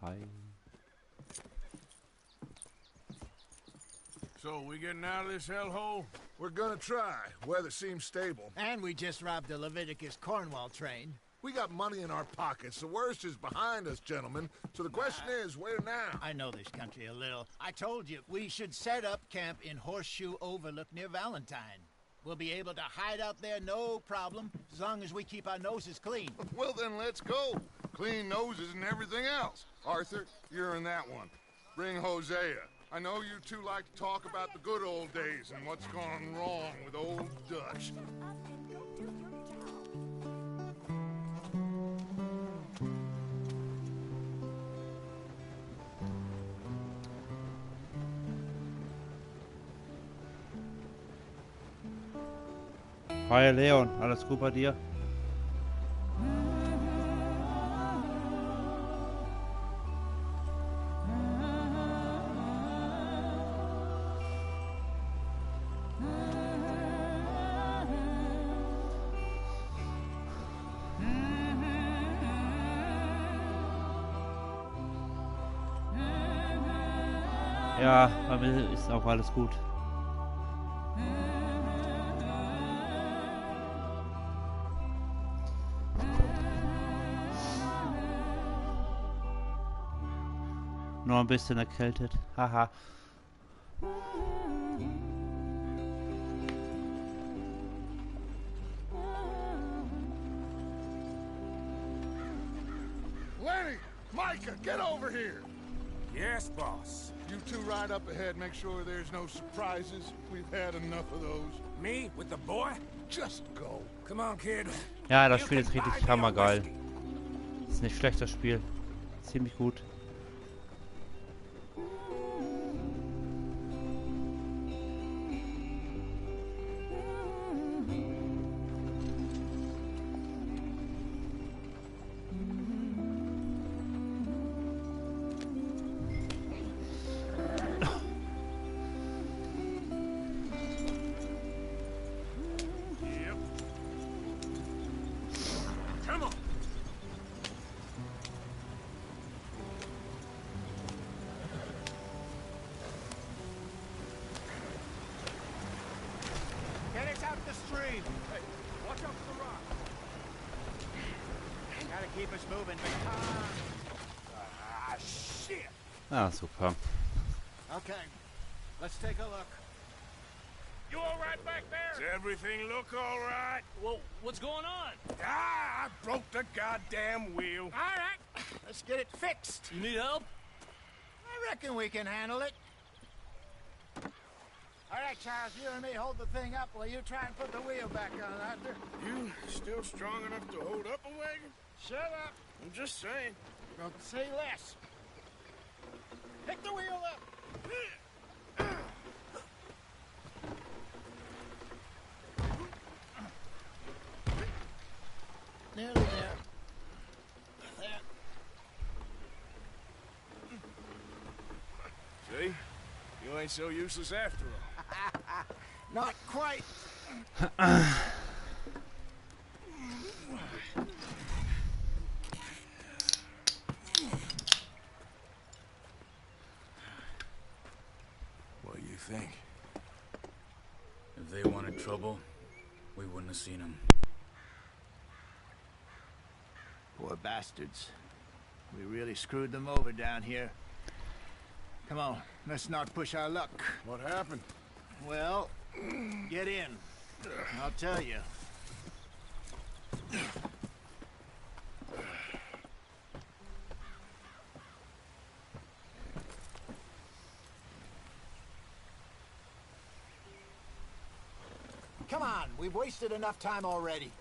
Hi. So, we getting out of this hellhole? We're gonna try. Weather seems stable. And we just robbed a Leviticus Cornwall train. We got money in our pockets. The worst is behind us, gentlemen. So the question is, where now? I know this country a little. I told you, we should set up camp in Horseshoe Overlook near Valentine. We'll be able to hide out there, no problem, as long as we keep our noses clean. Well, then let's go. Clean noses and everything else. Arthur, you're in that one. Bring Hosea. I know you two like to talk about the good old days and what's gone wrong with old Dutch. Hi Leon, alles gut bei dir? Ja, bei mir ist auch alles gut. Nur ein bisschen erkältet. Haha. Lenny! Micah, get over here! Yes, boss. You two ride up ahead, make sure there's no surprises. We've had enough of those. Me with the boy? Just go. Come on, kid. Ja, das Spiel ist richtig hammergeil. Ist nicht schlecht, das Spiel. Ziemlich gut. Ah, super. Okay, let's take a look. You all right back there? Does everything look all right? Well, what's going on? Ah, I broke the goddamn wheel. All right, let's get it fixed. You need help? I reckon we can handle it. All right, Charles, you and me hold the thing up while you try and put the wheel back on, Arthur. You still strong enough to hold up a wagon? Shut up. I'm just saying. Don't say less. Pick the wheel up. Nearly there. There. See? You ain't so useless after all. Not quite. What do you think? If they wanted trouble, we wouldn't have seen them. Poor bastards. We really screwed them over down here. Come on, let's not push our luck. What happened? Well, get in. I'll tell you. Come on, we've wasted enough time already.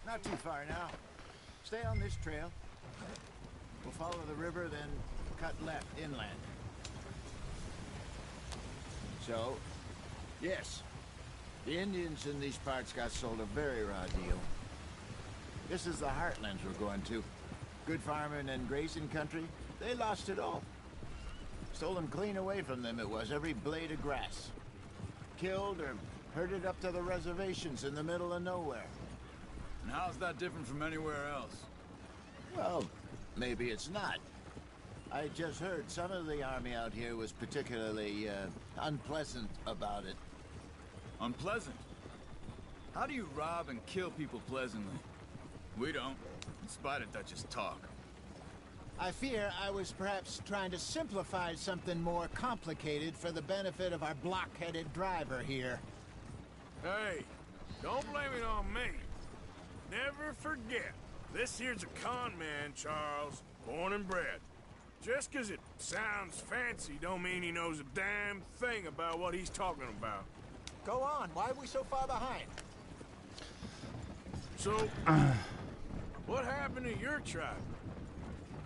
Not too far now. Stay on this trail. We'll follow the river, then cut left inland. So, yes, the Indians in these parts got sold a very raw deal. This is the heartlands we're going to. Good farming and grazing country, they lost it all. Stole them clean away from them, it was, every blade of grass. Killed or herded up to the reservations in the middle of nowhere. And how's that different from anywhere else? Well, maybe it's not. I just heard some of the army out here was particularly unpleasant about it. Unpleasant? How do you rob and kill people pleasantly? We don't, in spite of Dutch's talk. I fear I was perhaps trying to simplify something more complicated for the benefit of our blockheaded driver here. Hey, don't blame it on me. Never forget, this here's a con man, Charles, born and bred. Just 'cause it sounds fancy don't mean he knows a damn thing about what he's talking about. Go on, why are we so far behind? So, what happened to your tribe?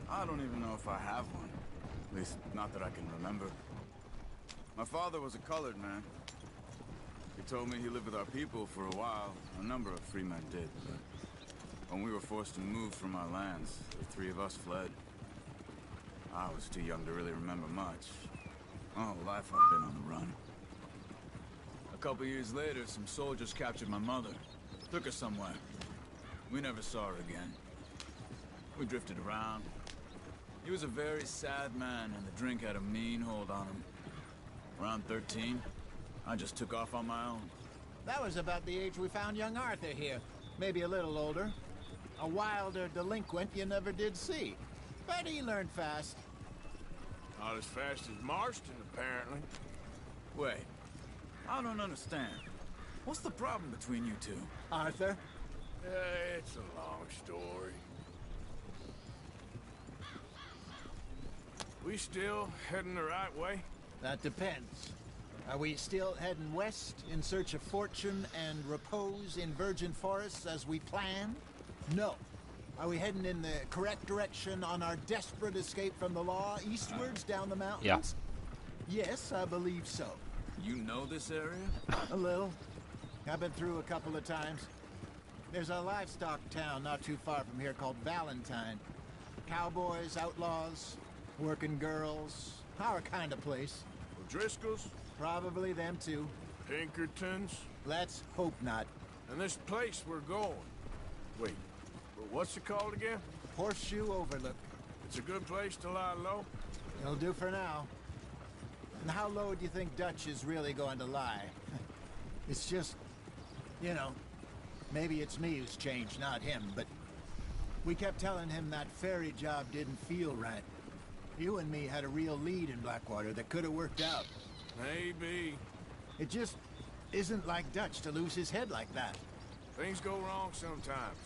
I don't even know if I have one. At least, not that I can remember. My father was a colored man. He told me he lived with our people for a while. A number of free men did, but when we were forced to move from our lands, the three of us fled. I was too young to really remember much. My whole life I've been on the run. A couple years later, some soldiers captured my mother. Took her somewhere. We never saw her again. We drifted around. He was a very sad man, and the drink had a mean hold on him. Around 13, I just took off on my own. That was about the age we found young Arthur here. Maybe a little older. A wilder delinquent you never did see. But he learned fast. Not as fast as Marston, apparently. Wait, I don't understand. What's the problem between you two? Arthur? It's a long story. We still heading the right way? That depends. Are we still heading west in search of fortune and repose in virgin forests as we planned? No. Are we heading in the correct direction on our desperate escape from the law, eastwards down the mountains? Yeah. Yes, I believe so. You know this area? A little. I've been through a couple of times. There's a livestock town not too far from here called Valentine. Cowboys, outlaws, working girls, our kind of place. O'Driscoll's? Probably them too. Pinkertons? Let's hope not. And this place we're going. Wait, what's it called again? Horseshoe Overlook. It's a good place to lie low? It'll do for now. And how low do you think Dutch is really going to lie? It's just, you know, maybe it's me who's changed, not him, but we kept telling him that ferry job didn't feel right. You and me had a real lead in Blackwater that could have worked out. Maybe. It just isn't like Dutch to lose his head like that. Things go wrong sometimes.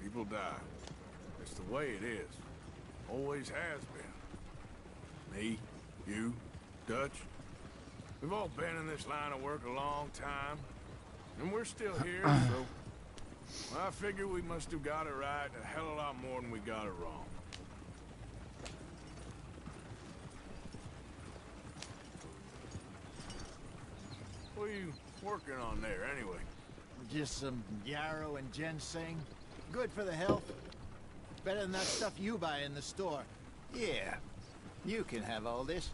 People die. It's the way it is. Always has been. Me, you, Dutch. We've all been in this line of work a long time. And we're still here, so I figure we must have got it right a hell of a lot more than we got it wrong. What are you working on there, anyway? Just some yarrow and ginseng. Good for the health. Better than that stuff you buy in the store. Yeah, you can have all this.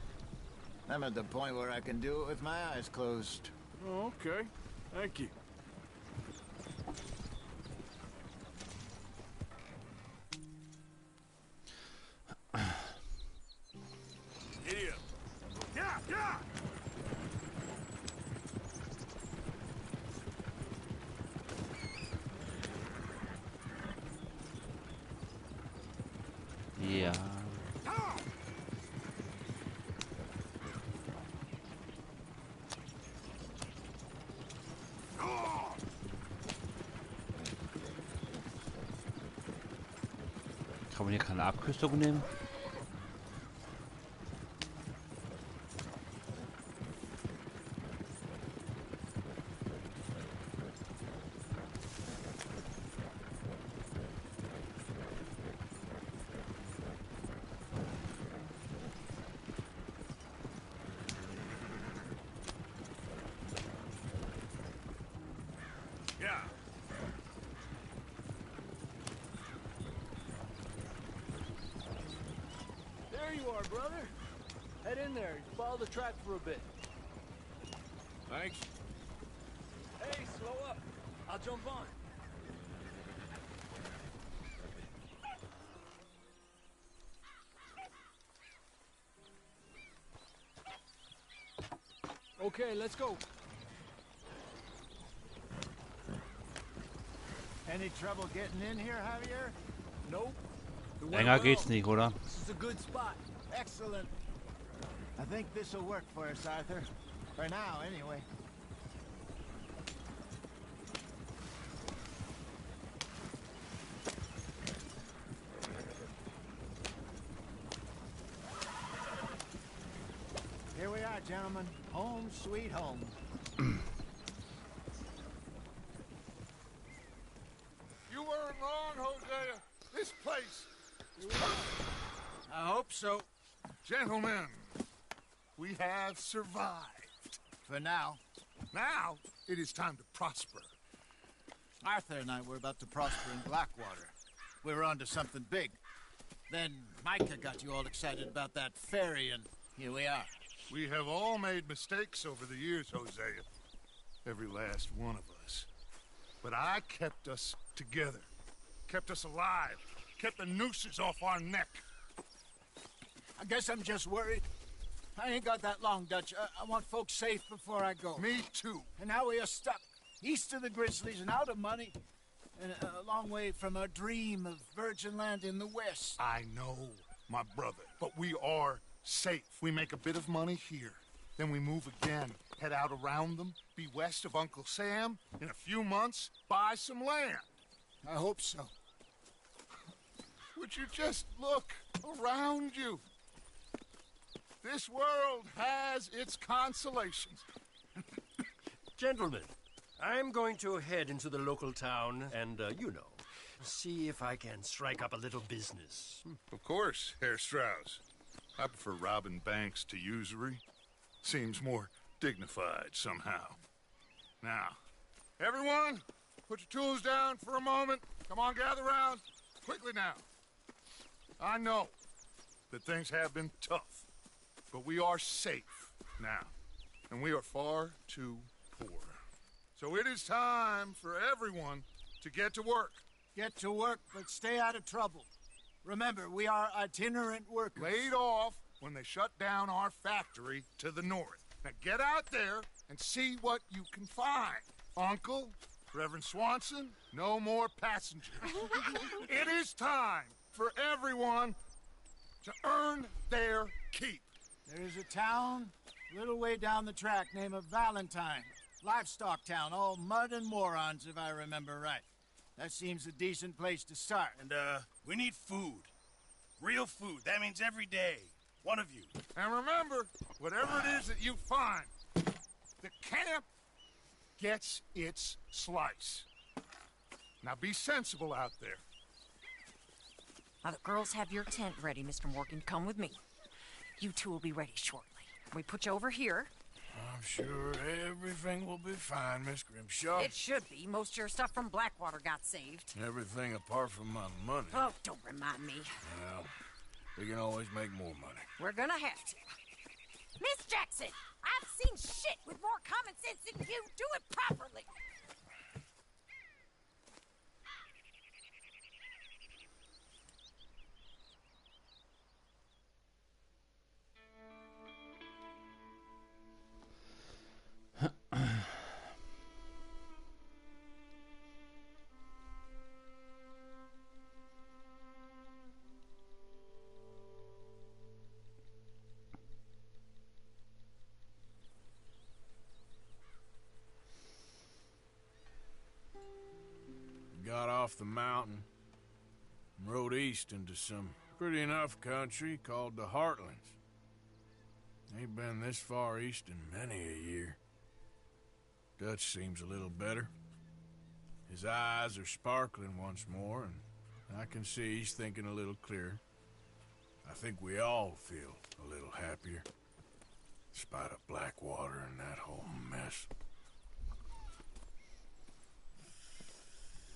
I'm at the point where I can do it with my eyes closed. Oh, okay. Thank you. Giddy up. Yeah, yeah! Ja. Kann man hier keine Abkürzung nehmen? Yeah. There you are, brother. Head in there. Follow the track for a bit. Thanks. Hey, slow up. I'll jump on. Okay, let's go. Any trouble getting in here, Javier? Nope. It went Enger well. geht's nicht, oder? This is a good spot. Excellent. I think this'll work for us, Arthur. For now, anyway. Here we are, gentlemen. Home sweet home. You weren't wrong, Hosea. This place. I hope so. Gentlemen, we have survived. For now. Now, it is time to prosper. Arthur and I were about to prosper in Blackwater. We were onto something big. Then Micah got you all excited about that ferry, and here we are. We have all made mistakes over the years, Hosea. Every last one of us. But I kept us together. Kept us alive. Kept the nooses off our neck. I guess I'm just worried. I ain't got that long, Dutch. I want folks safe before I go. Me too. And now we are stuck, east of the Grizzlies and out of money, and a long way from our dream of virgin land in the west. I know, my brother, but we are safe. We make a bit of money here. Then we move again, head out around them, be west of Uncle Sam. In a few months, buy some land. I hope so. Would you just look around you? This world has its consolations. Gentlemen, I'm going to head into the local town and, see if I can strike up a little business. Of course, Herr Strauss. I prefer robbing banks to usury. Seems more dignified somehow. Now, everyone, put your tools down for a moment. Come on, gather round. Quickly now. I know that things have been tough, but we are safe now, and we are far too poor. So it is time for everyone to get to work. Get to work, but stay out of trouble. Remember, we are itinerant workers. Laid off when they shut down our factory to the north. Now get out there and see what you can find. Uncle, Reverend Swanson, no more passengers. It is time for everyone to earn their keep. There is a town a little way down the track named Valentine. Livestock town, all mud and morons, if I remember right. That seems a decent place to start. And, we need food. Real food. That means every day. One of you. And remember, whatever it is that you find, the camp gets its slice. Now be sensible out there. Now the girls have your tent ready, Mr. Morgan. Come with me. You two will be ready shortly. We put you over here. I'm sure everything will be fine, Miss Grimshaw. It should be. Most of your stuff from Blackwater got saved. Everything apart from my money. Oh, don't remind me. Well, we can always make more money. We're gonna have to. Miss Jackson, I've seen shit with more common sense than you. Do it properly. Got off the mountain and rode east into some pretty enough country called the Heartlands. Ain't been this far east in many a year. Dutch seems a little better. His eyes are sparkling once more, and I can see he's thinking a little clearer. I think we all feel a little happier, in spite of Blackwater and that whole mess.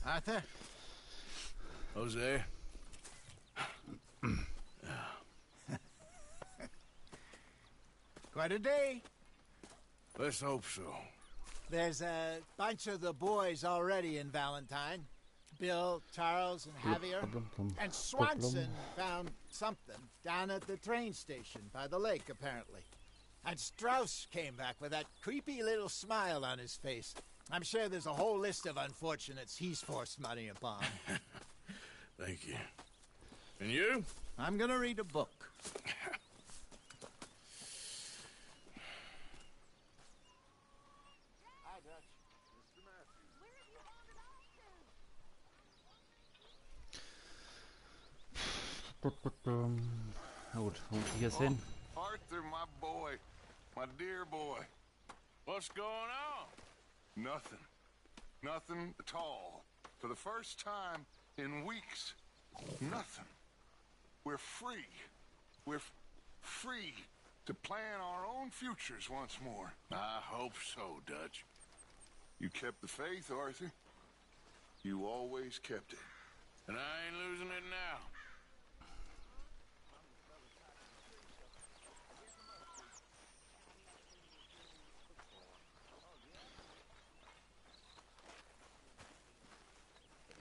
Arthur? Jose? Quite a day. Let's hope so. There's a bunch of the boys already in Valentine. Bill, Charles, and Javier. And Swanson found something down at the train station by the lake, apparently. And Strauss came back with that creepy little smile on his face. I'm sure there's a whole list of unfortunates he's forced money upon. Thank you. And you? I'm gonna read a book. Hi, Dutch. Mr. Matthews. Na gut, wo muss ich jetzt hin? Arthur, my boy. My dear boy. What's going on? Nothing. Nothing at all. For the first time in weeks. Nothing. We're free. We're free to plan our own futures once more. I hope so, Dutch. You kept the faith, Arthur. You always kept it. And I ain't losing it now.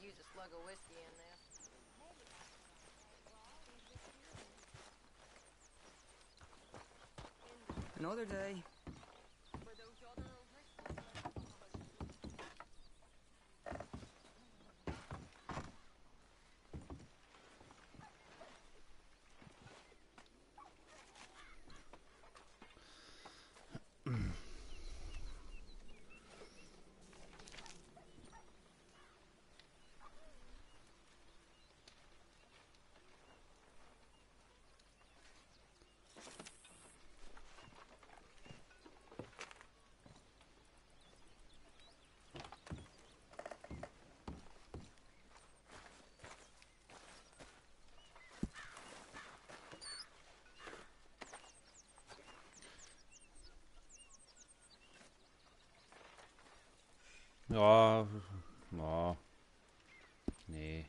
Use a slug of whiskey in there. Another day. Ja, na, nee.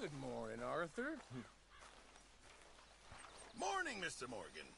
Good morning, Arthur. Morning, Mr. Morgan.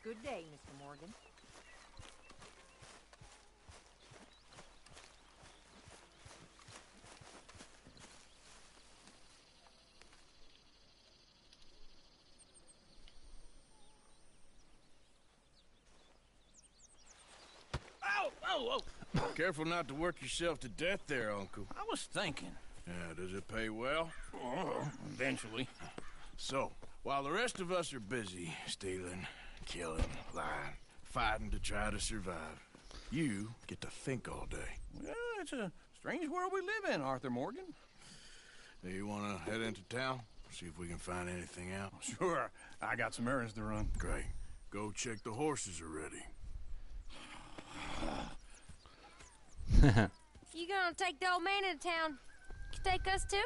Good day, Mr. Morgan. Ow! Oh, oh! Careful not to work yourself to death there, Uncle. I was thinking. Yeah, does it pay well? Oh, eventually. So, while the rest of us are busy stealing, killing, lying, fighting to try to survive, you get to think all day. Well, it's a strange world we live in, Arthur Morgan. Do you want to head into town? See if we can find anything out? Sure. I got some errands to run. Great. Go check the horses are ready. You gonna take the old man into town? You take us too?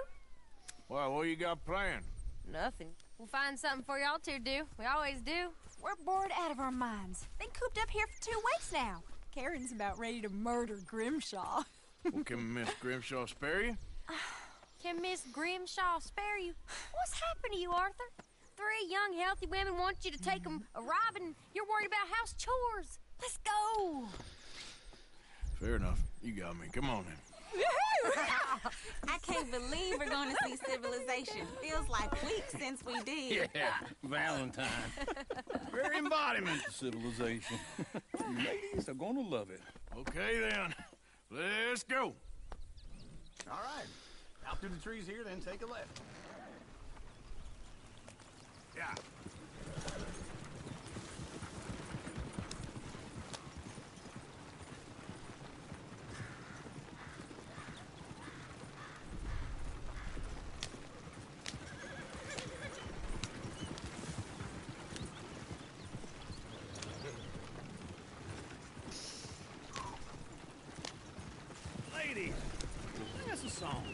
Well, what you got planned? Nothing. We'll find something for y'all to do. We always do. We're bored out of our minds. Been cooped up here for 2 weeks now. Karen's about ready to murder Grimshaw. Well, can Miss Grimshaw spare you? Can Miss Grimshaw spare you? What's happened to you, Arthur? 3 young, healthy women want you to take them a robbing. You're worried about house chores. Let's go. Fair enough. You got me. Come on then. I can't believe we're going to see civilization. Feels like weeks since we did. Yeah, Valentine. Very embodiment of civilization. Ladies are gonna love it. Okay then. Let's go. All right. Out through the trees here, then take a left. Yeah. Ladies, sing us a song.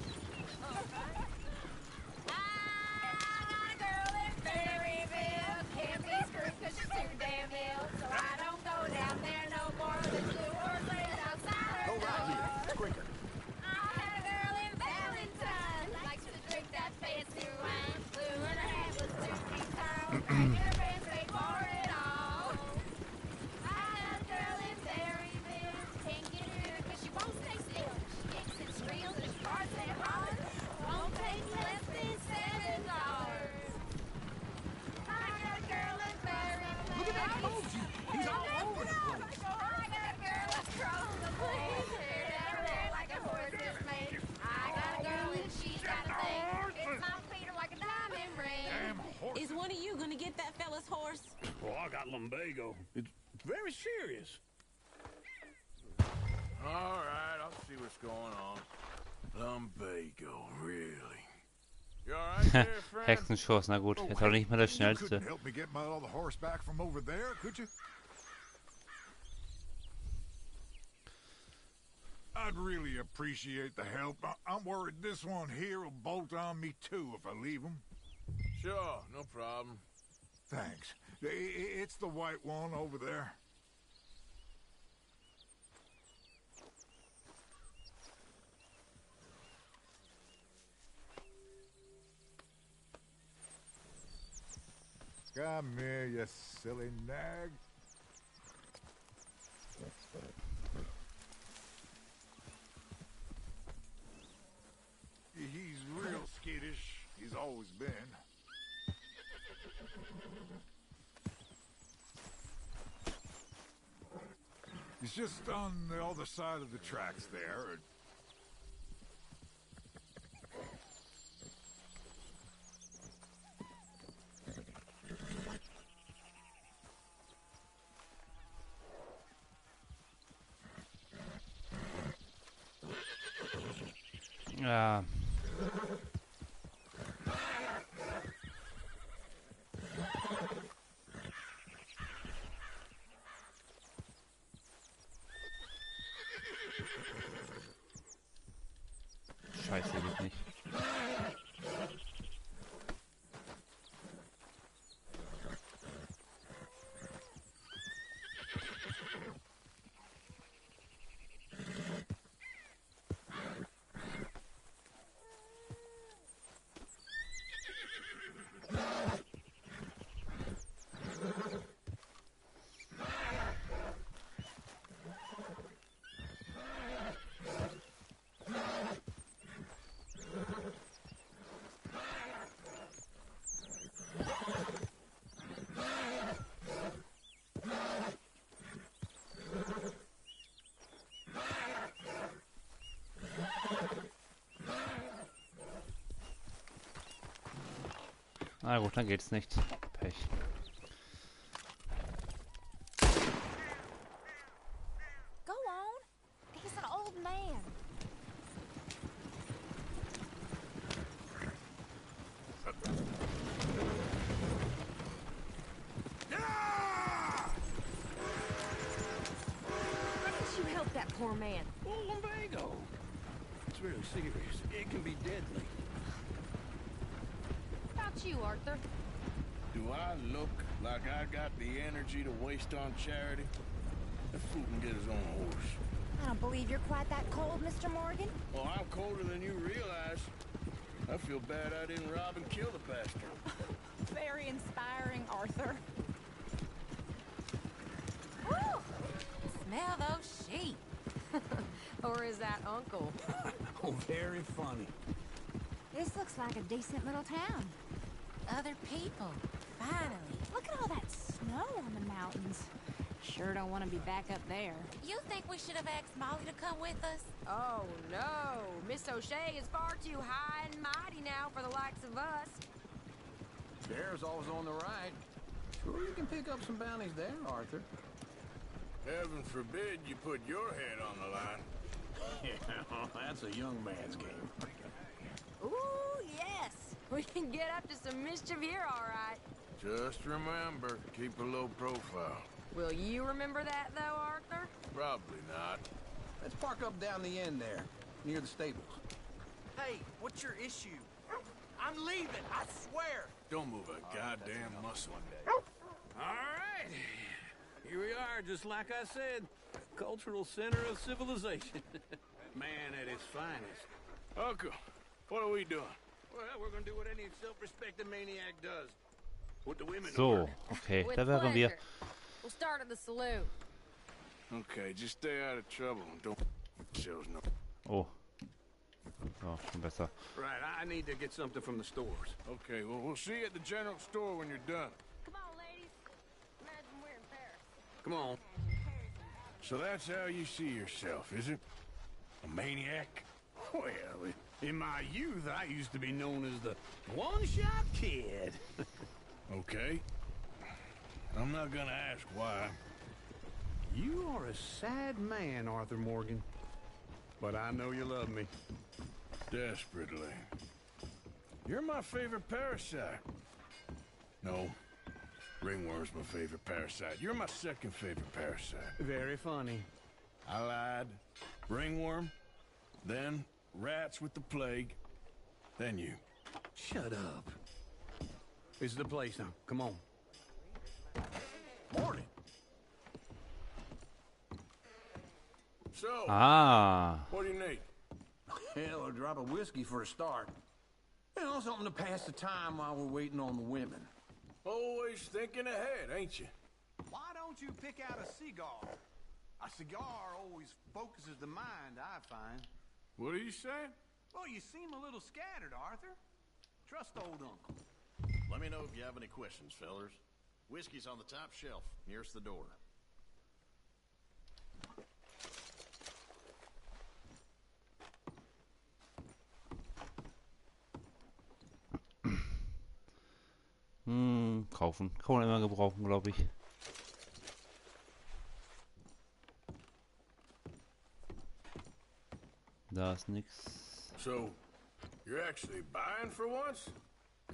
Is one of you gonna get that fella's horse? Oh, I got lumbago. It's very serious. All right, I'll see what's going on. Lumbago, really? You all right there, friend? Hexenschuss, na gut. Jetzt auch nicht mehr der You schnellste. couldn't help me get my other horse back from over there, could you? I'd really appreciate the help. I'm worried this one here will bolt on me too if I leave him. Sure, no problem. Thanks. It's the white one over there. Come here, you silly nag. He's real skittish. He's always been. He's just on the other side of the tracks there. Ja. Scheiße, geht nicht. Na gut, dann geht's nicht. Pech. Go on. He's an old man. Why didn't you help that poor man? Oh, lumbago. It's really serious. It can be deadly. You, Arthur. Do I look like I got the energy to waste on charity? The fool can get his own horse. I don't believe you're quite that cold, Mr. Morgan. Well, I'm colder than you realize. I feel bad I didn't rob and kill the bastard. Very inspiring, Arthur. Woo! Smell those sheep. Or is that Uncle? Oh, very funny. This looks like a decent little town. Other people. Finally. Look at all that snow on the mountains. Sure don't want to be back up there. You think we should have asked Molly to come with us? Oh, no. Miss O'Shea is far too high and mighty now for the likes of us. Bear's always on the right. Sure you can pick up some bounties there, Arthur. Heaven forbid you put your head on the line. Yeah, that's a young man's game. Ooh, yes. We can get up to some mischief here, all right. Just remember, keep a low profile. Will you remember that, though, Arthur? Probably not. Let's park up down the end there, near the stables. Hey, what's your issue? I'm leaving, I swear. Don't move a goddamn muscle. All right. Here we are, just like I said. Cultural center of civilization. Man at its finest. Uncle, what are we doing? Well, we're gonna do what any self-respecting maniac does. Put the women to So, work. okay, With da wären wir. pleasure. We'll start at the saloon. Okay, just stay out of trouble and don't shows no. Oh. Ja, schon besser. Right, I need to get something from the stores. Okay, well, we'll see you at the general store when you're done. Come on, ladies. Imagine we're in Paris. Come on. So that's how you see yourself, is it? A maniac? Well, in my youth, I used to be known as the one-shot kid. Okay. I'm not gonna ask why. You are a sad man, Arthur Morgan. But I know you love me. Desperately. You're my favorite parasite. No. Ringworm's my favorite parasite. You're my second favorite parasite. Very funny. I lied. Ringworm, then rats with the plague, then you. Shut up. This is the place now. Come on. Morning. So, Ah. what do you need? Hell, a drop of whiskey for a start. You know, something to pass the time while we're waiting on the women. Always thinking ahead, ain't you? Why don't you pick out a cigar? A cigar always focuses the mind, I find. What are you saying? Well, you seem a little scattered, Arthur. Trust old uncle. Let me know if you have any questions, fellers. Whiskey's on the top shelf, nearest the door. Kaufen. Kann man immer gebrauchen, glaube ich. Da ist nix. So, you're actually buying for once?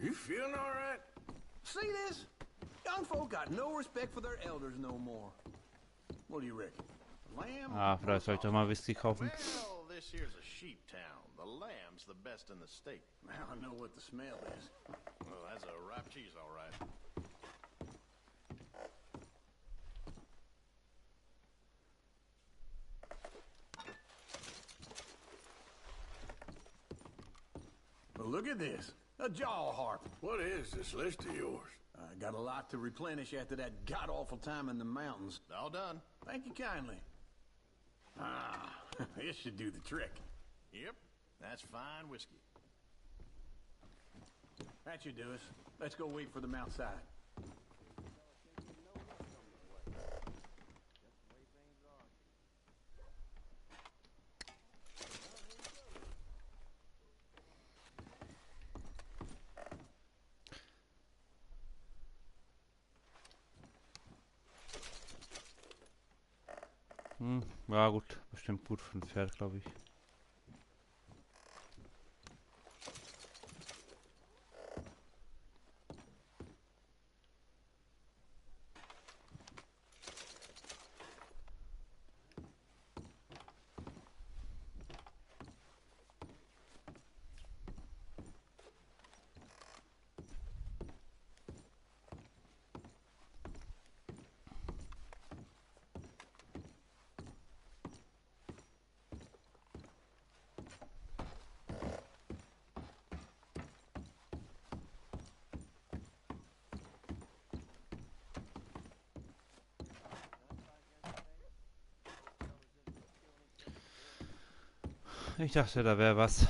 You feeling all right? See this? Young folk got no respect for their elders no more. What do you reckon? Lamb? Ah, vielleicht soll ich doch mal Whisky kaufen. Well, this here's a sheep town. The lamb's the best in the state. Now I know what the smell is. Well, that's a ripe cheese, all right. Well, look at this. A jaw harp. What is this list of yours? I got a lot to replenish after that god-awful time in the mountains. All done. Thank you kindly. Ah, this should do the trick. Yep, that's fine whiskey. That should do us. Let's go wait for them outside. Ja gut, bestimmt gut für ein Pferd, glaube ich. Ich dachte, da wäre was.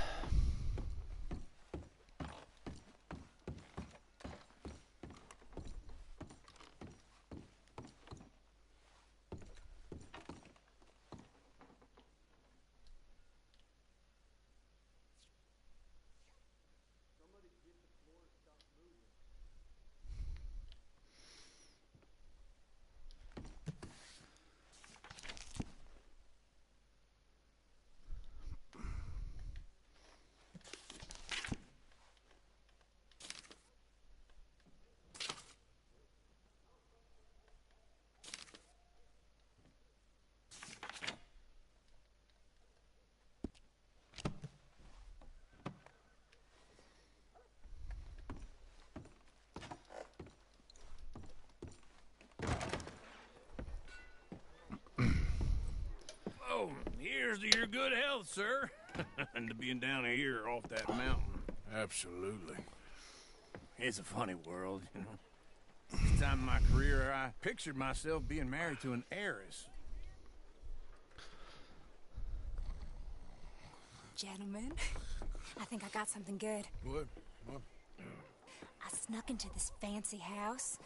Cheers to your good health, sir. And to being down here off that mountain. Absolutely. It's a funny world, you know. This time in my career, I pictured myself being married to an heiress. Gentlemen, I think I got something good. What? I snuck into this fancy house.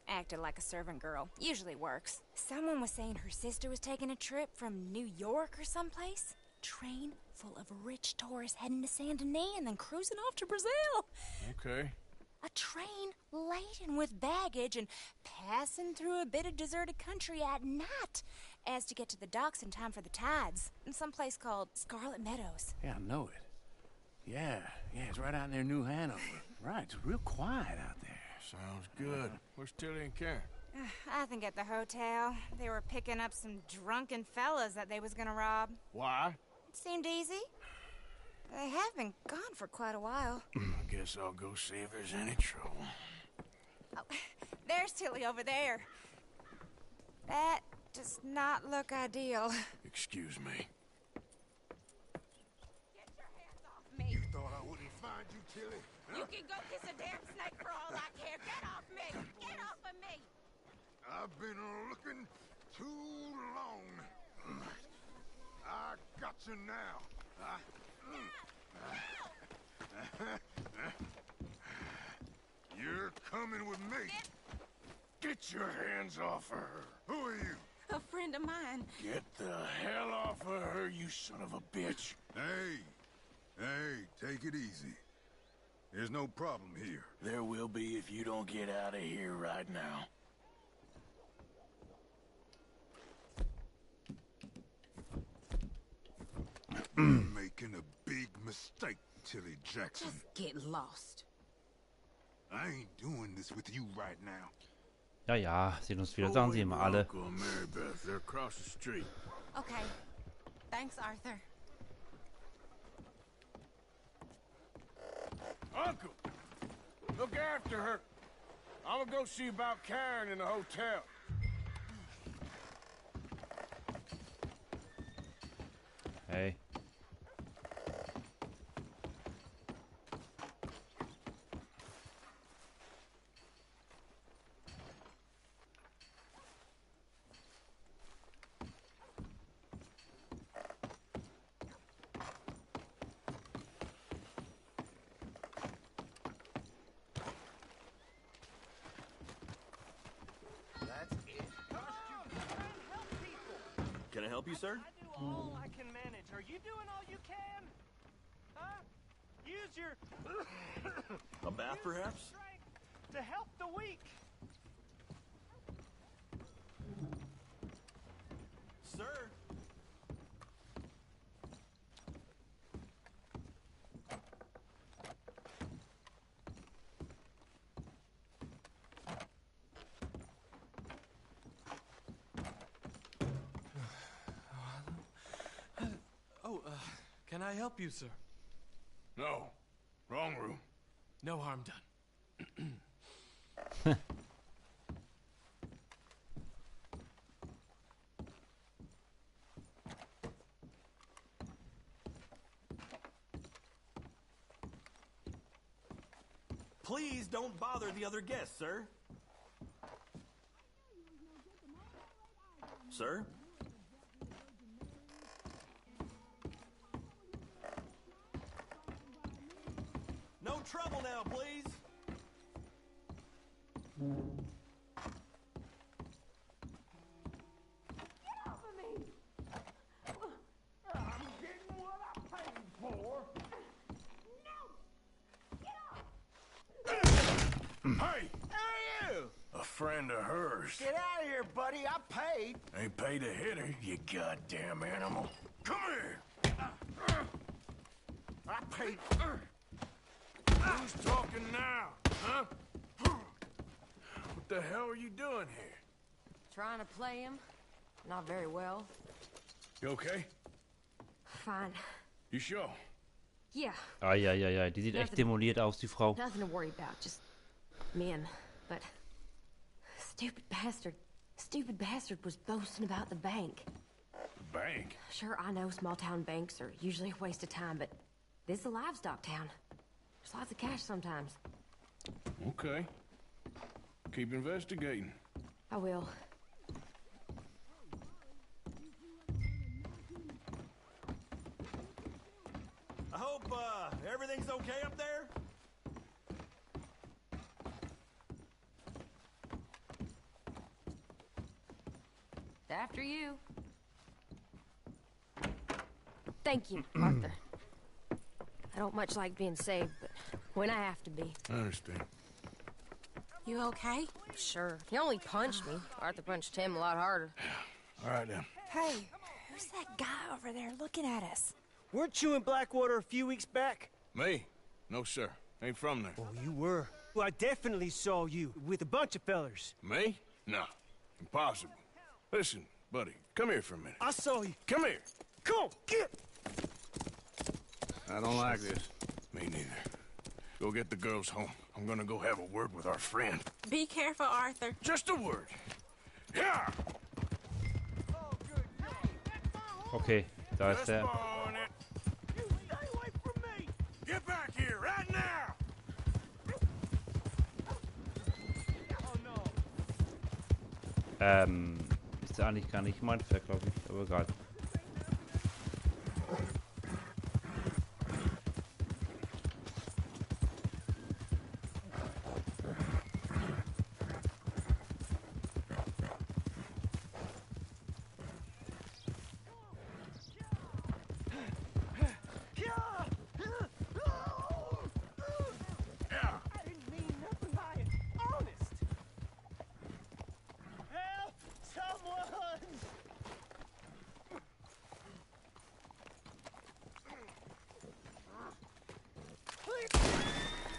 Acted like a servant girl. Usually works. Someone was saying her sister was taking a trip from New York or someplace. Train full of rich tourists heading to Saint Denis and then cruising off to Brazil. Okay. A train laden with baggage and passing through a bit of deserted country at night as to get to the docks in time for the tides in some place called Scarlet Meadows. Yeah, I know it. Yeah, it's right out near New Hanover. Right, it's real quiet out there. Sounds good. Where's Tilly and Karen? I think at the hotel. They were picking up some drunken fellas that they was gonna rob. Why? It seemed easy. They have been gone for quite a while. I guess I'll go see if there's any trouble. Oh, there's Tilly over there. That does not look ideal. Excuse me. Get your hands off me. You thought I wouldn't find you, Tilly? Huh? You can go kiss a damn snake for all I care. Get off me! Get off of me! I've been looking too long. I got you now. You're coming with me. Get your hands off of her. Who are you? A friend of mine. Get the hell off of her, you son of a bitch. Hey, take it easy. There's no problem here. There will be if you don't get out of here right now. You're making a big mistake, Tilly Jackson. Just get lost. I ain't doing this with you right now. Ja, ja, sehen uns wieder, sagen sie immer alle. Uncle and Mary Beth, they're across the street. Okay. Thanks, Arthur. Uncle! Look after her. I'm gonna go see about Karen in the hotel. Hey. Can I help you, sir? I do all I can manage. Are you doing all you can? Huh? Use your A bath, perhaps? strength to help the weak. Sir? Can I help you, sir? No. Wrong room. No harm done. Please don't bother the other guests, sir. Sir? No trouble now, please. Get off of me! I'm getting what I paid for. No! Get off! Hey! Who are you? A friend of hers. Get out of here, buddy. I paid. Ain't paid to hit her, you goddamn animal. Come here! I paid. Who's talking now, huh? What the hell are you doing here? Trying to play him? Not very well. You okay? Fine. You sure? Yeah. Eieiei, die sieht echt demoliert aus, die Frau. Nothing to worry about, just men. But stupid bastard was boasting about the bank. bank. Sure, I know small town banks are usually a waste of time, but this is a livestock town. There's lots of cash sometimes. Okay. Keep investigating. I will. I hope, everything's okay up there? After you. Thank you, Arthur. I don't much like being saved, but when I have to be. I understand. You okay? Sure. He only punched me. Arthur punched him a lot harder. All right, then. Hey, who's that guy over there looking at us? Weren't you in Blackwater a few weeks back? Me? No, sir. Ain't from there. Oh, you were. Well, I definitely saw you with a bunch of fellers. Me? No. Impossible. Listen, buddy, come here for a minute. I saw you. Come here. Come on, get! I don't like this. Me neither. Go get the girls home. I'm gonna go have a word with our friend. Be careful, Arthur. Just a word. Yeah! Okay, da ist er. Get back here right now! Ist ja eigentlich gar nicht mein Pferd, glaube ich, aber egal.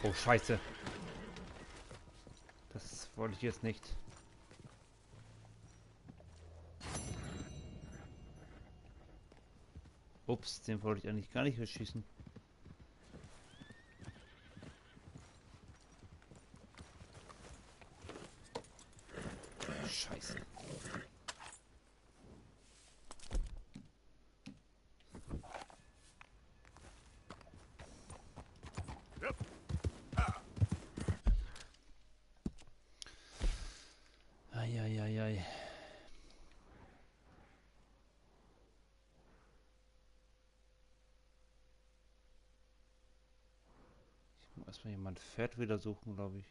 Oh, Scheiße. Das wollte ich jetzt nicht. Ups, den wollte ich eigentlich gar nicht erschießen. Scheiße. Eieiei. Ich muss erstmal jemand Pferd wieder suchen, glaube ich.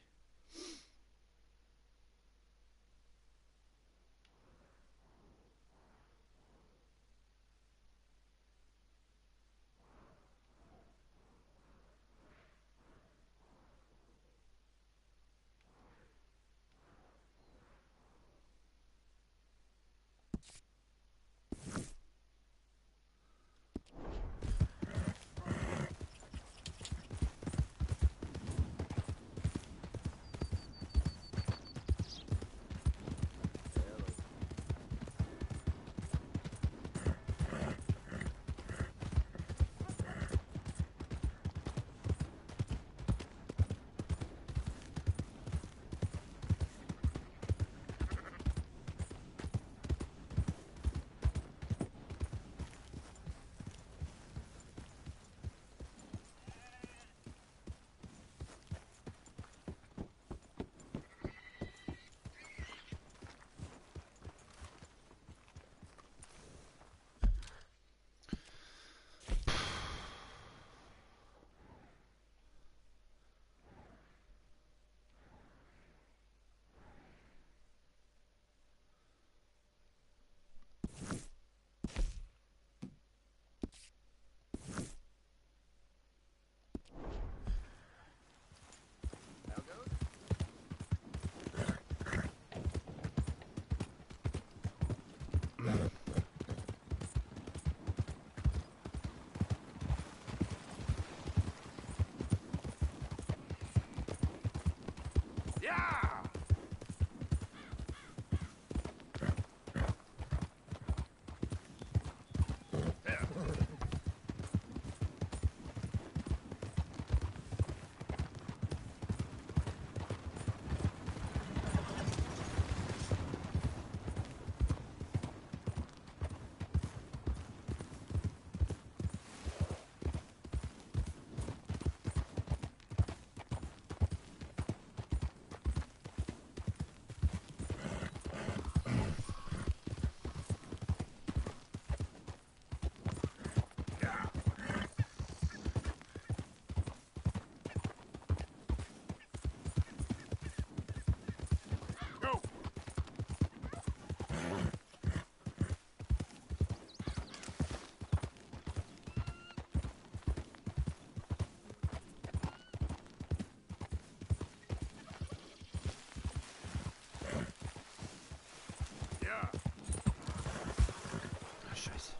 Scheiße.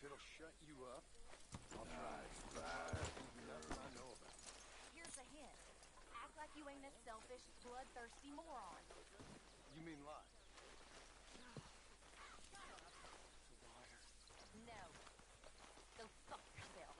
It'll shut you up. I'll try to survive. Nothing I know about. Here's a hint. Act like you ain't a selfish, bloodthirsty moron. You mean lie? No. Go fuck yourself.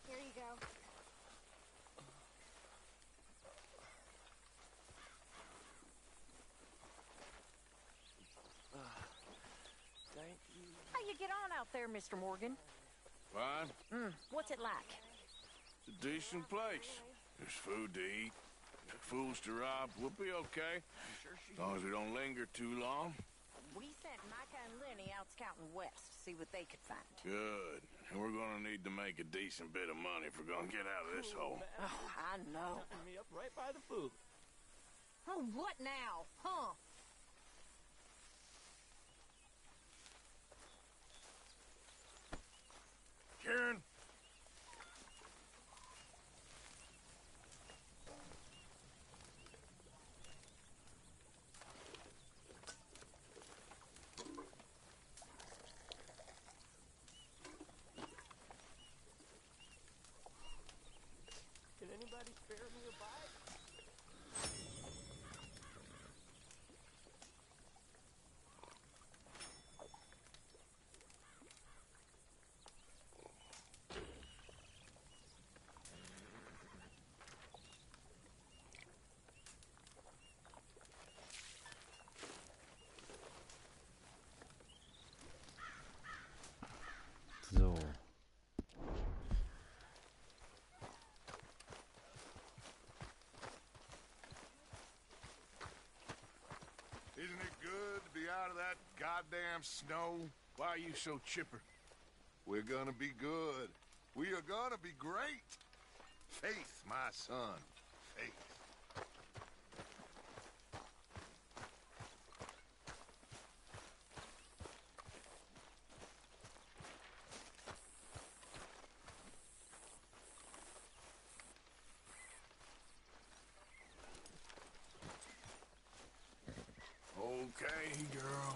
Here you go. Thank you. How you get on out there, Mr. Morgan? Fine. What's it like? It's a decent place. There's food to eat. Fools to rob. We'll be okay. As long as we don't linger too long. We sent Micah and Lenny out scouting west to see what they could find. Good. And we're gonna need to make a decent bit of money if we're gonna get out of this hole. Oh, I know. Me up right by the food. Oh, what now? Huh? Karen? Can anybody spare me a bite? So. Isn't it good to be out of that goddamn snow? Why are you so chipper? We're gonna be good. We are gonna be great. Faith, my son. Faith. Okay, girl.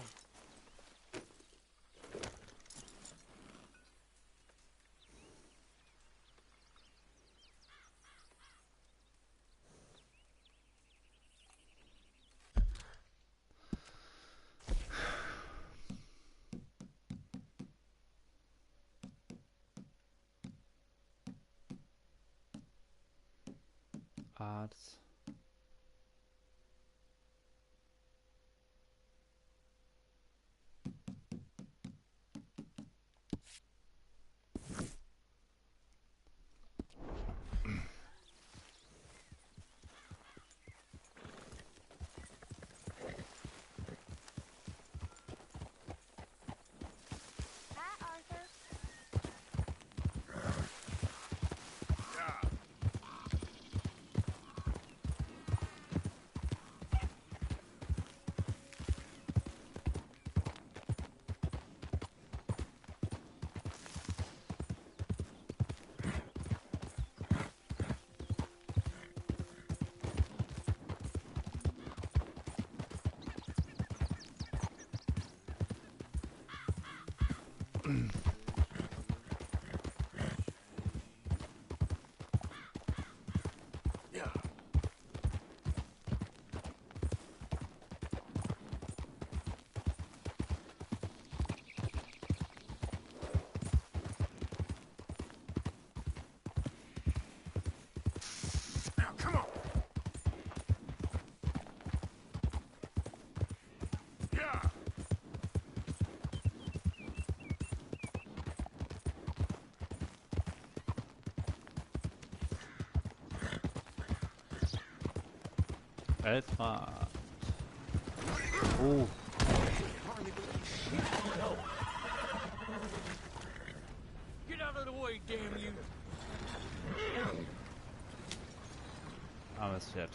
Arzt. Hi, Arthur. Yeah. Yeah. Now, come on. Yeah. Elfrad. Oh. Get out of the way, damn you! Armes Pferd.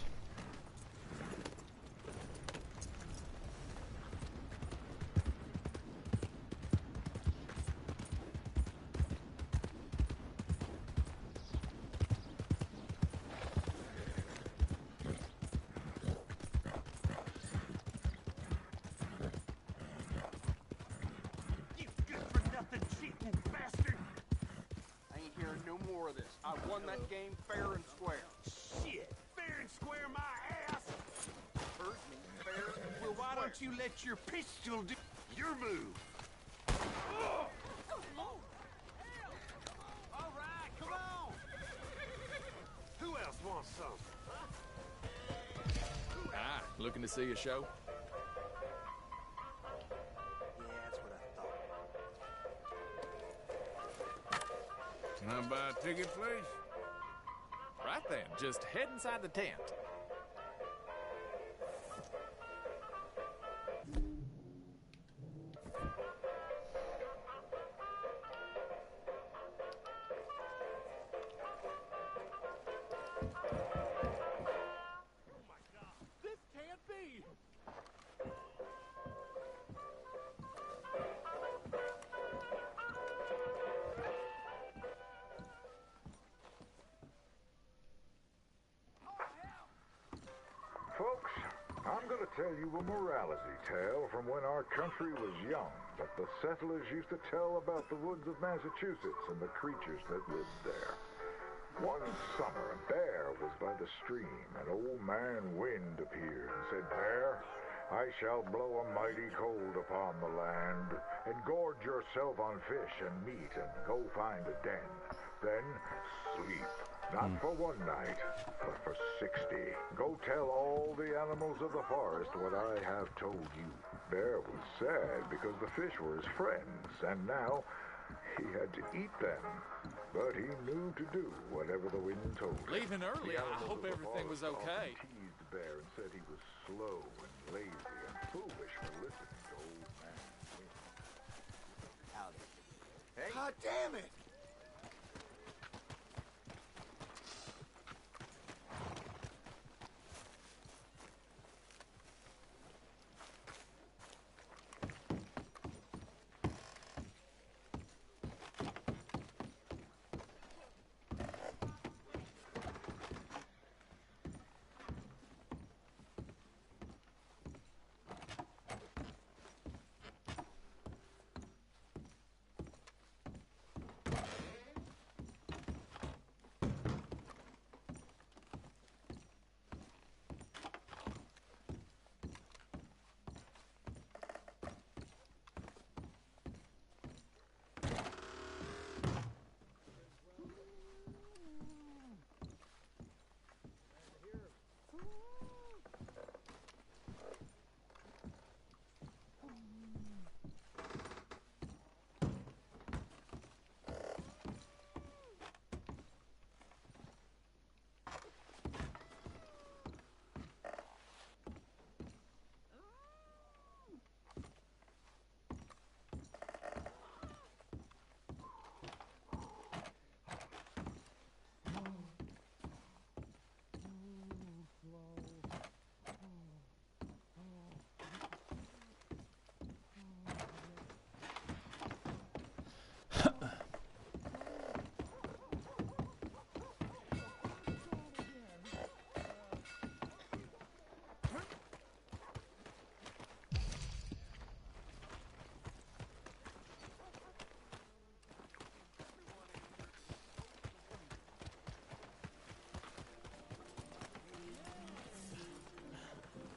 I won that game fair and square. Shit! Fair and square my ass! Hurt me fair. Well, why don't you let your pistol do your move? All right, come on! Who else wants some? Ah, looking to see a show? Can I buy a ticket, please? Right then, just head inside the tent. This can't be! Folks, I'm going to tell you a morality tale from when our country was young that the settlers used to tell about the woods of Massachusetts and the creatures that lived there. One summer, a bear was by the stream, and old man Wind appeared and said, "Bear, I shall blow a mighty cold upon the land, and gorge yourself on fish and meat, and go find a den. Then sleep. Not for one night, but for 60. Go tell all the animals of the forest what I have told you." Bear was sad because the fish were his friends, and now he had to eat them. But he knew to do whatever the wind told him. Leaving early. The I animals hope of the everything was forest okay. often teased the bear and said he was slow and lazy and foolish for listening to old man Wind. Howdy. Hey. God damn it!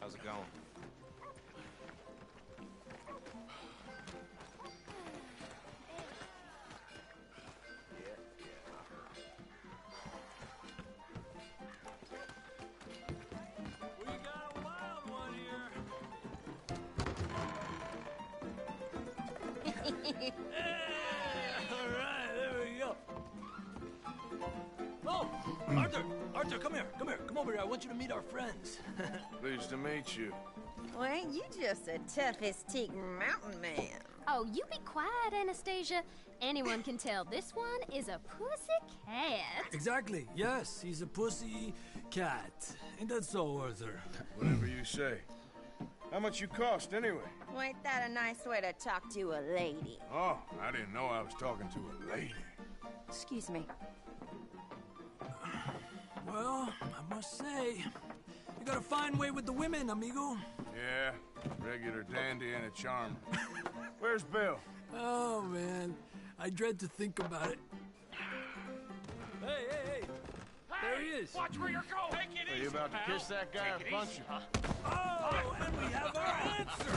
How's it going? We got a wild one here. All right, there we go. Oh, Arthur! Arthur, come here. Come over here. I want you to meet our friends. Pleased to meet you. Well, ain't you just a toughest-teak mountain man? Oh, you be quiet, Anastasia. Anyone can tell this one is a pussy cat. Exactly. Yes, he's a pussy cat. Ain't that so, Arthur? Whatever you say. How much you cost, anyway? Well, ain't that a nice way to talk to a lady? Oh, I didn't know I was talking to a lady. Excuse me. Well, I must say, you got a fine way with the women, amigo. Yeah, regular dandy and a charmer. Where's Bill? Oh, man. I dread to think about it. Hey! There he is. Watch where you're going. Take it Are you easy, about to pal. kiss that guy or punch him? Oh, and we have our answer.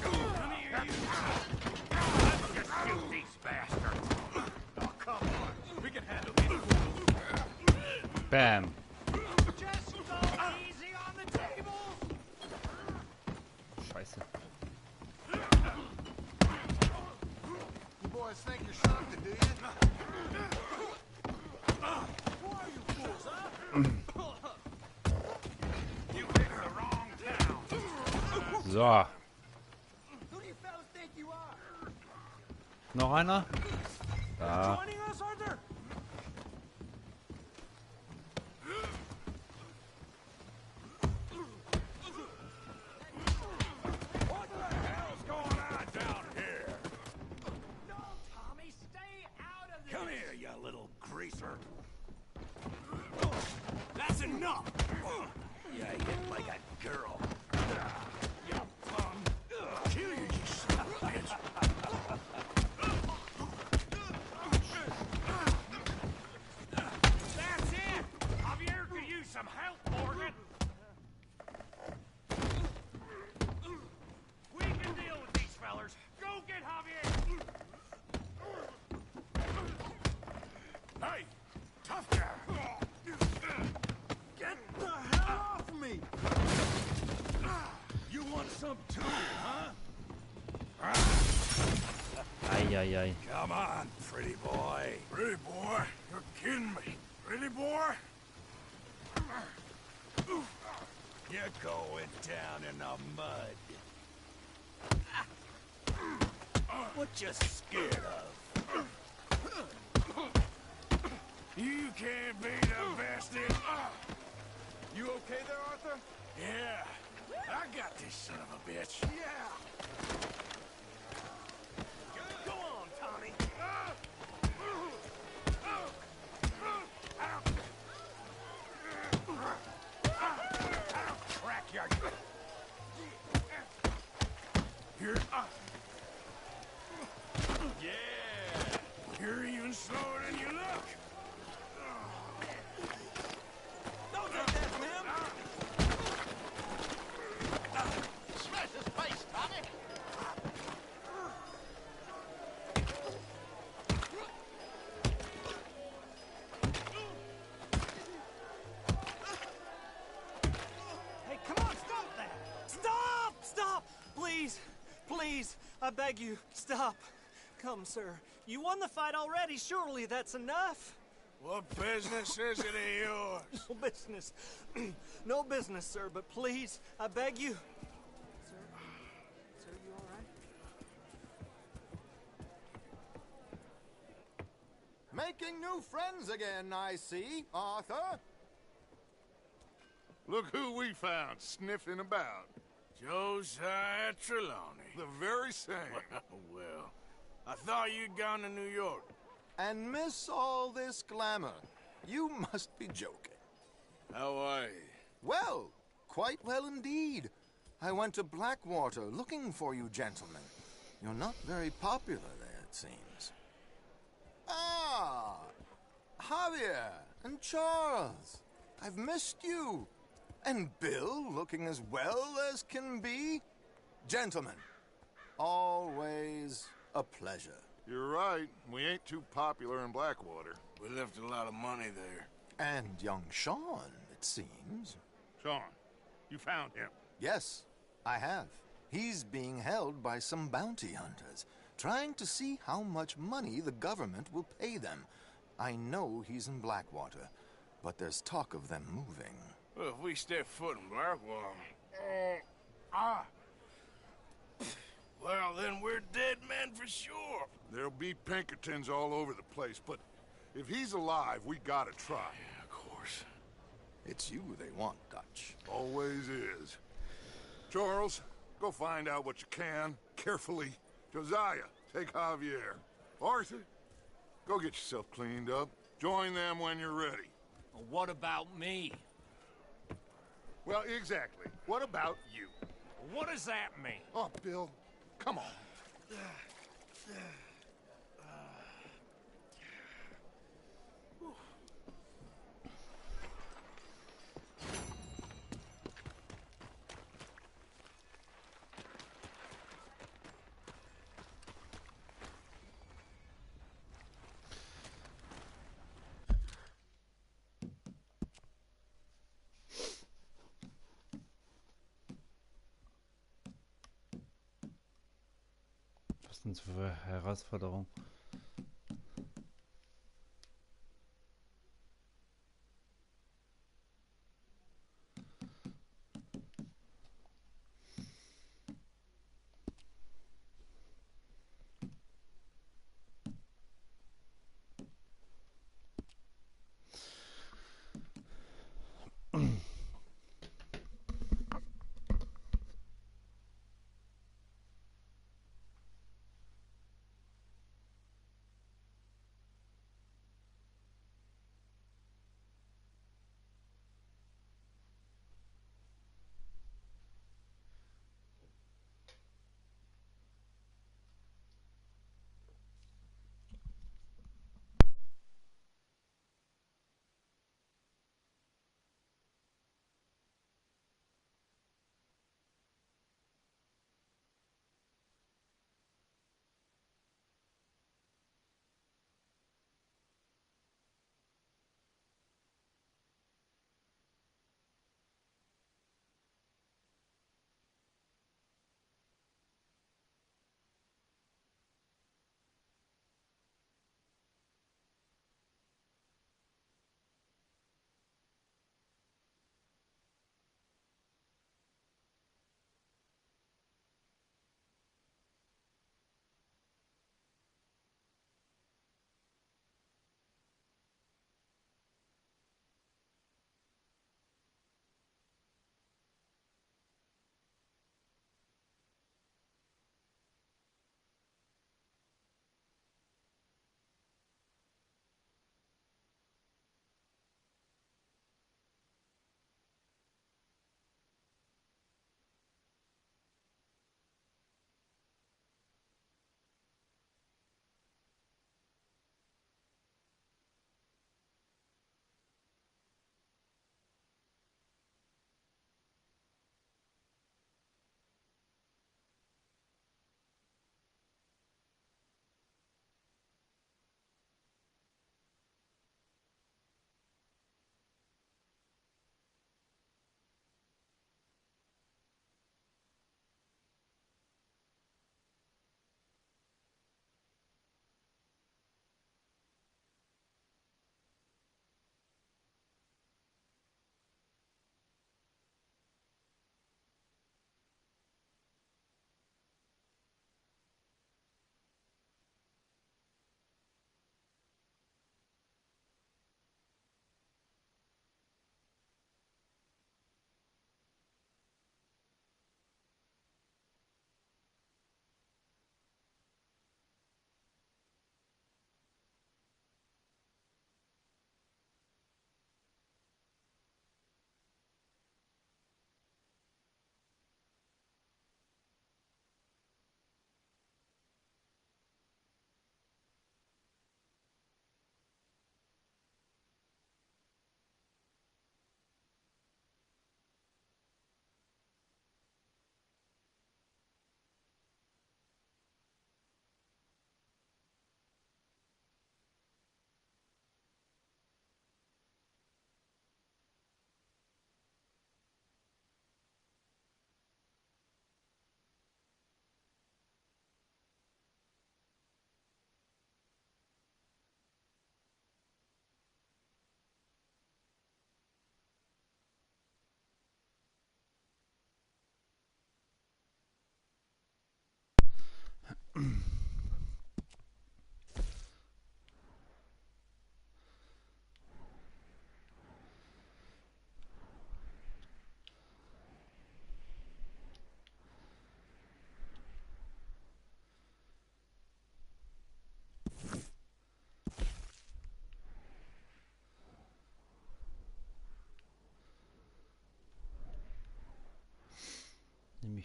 Come here, you. Let's just shoot these bastards. Oh, come on. We can handle these. Bam. Just go easy on the tables. Scheiße. You boys think you're something, do you? Who are you fools, huh? You picked the wrong town. So. Who do you fellas think you are? Noch einer? Da. Joining us, Arthur? What the hell's going on down here? No, Tommy, stay out of this. Come here, you little greaser. That's enough. Yeah, you hit like a girl. You bum. Kill you, you son of a bitch. That's it! Javier could use some help, Morgan! We can deal with these fellers. Go get Javier! Hey! Tough guy! Get the hell off me! You want some too, huh? Ei. Come on, pretty boy. Pretty boy? You're kidding me. Pretty boy? You're going down in the mud. What you scared of? You can't be the bastard. You okay there, Arthur? Yeah. I got this son of a bitch. Yeah. Go on, Tommy. Crack your... Here. Yeah. You're even slower than you look. Don't take that from him. Smash his face, Tommy! Hey, come on, stop that! Stop! Please, I beg you, stop. Come, sir. You won the fight already. Surely that's enough. What business is it of yours? No business. No business, sir, but please, I beg you. Sir, you all right? Making new friends again, I see, Arthur. Look who we found sniffing about. Josiah Trelawney. The very same. Well, I thought you'd gone to New York. And miss all this glamour. You must be joking. How are you? Well, quite well indeed. I went to Blackwater looking for you gentlemen. You're not very popular there, it seems. Ah, Javier and Charles. I've missed you. And Bill looking as well as can be. Gentlemen, always a pleasure. You're right. We ain't too popular in Blackwater. We left a lot of money there. And young Sean, it seems. Sean, you found him. Yes, I have. He's being held by some bounty hunters, trying to see how much money the government will pay them. I know he's in Blackwater, but there's talk of them moving. Well, if we step foot in Blackwater... Well, then we're dead men for sure. There'll be Pinkertons all over the place, but if he's alive, we gotta try. Yeah, of course. It's you they want, Dutch. Always is. Charles, go find out what you can, carefully. Josiah, take Javier. Arthur, go get yourself cleaned up. Join them when you're ready. Well, what about me? Well, exactly. What about you? What does that mean? Oh, Bill, come on. Was denn für Herausforderung?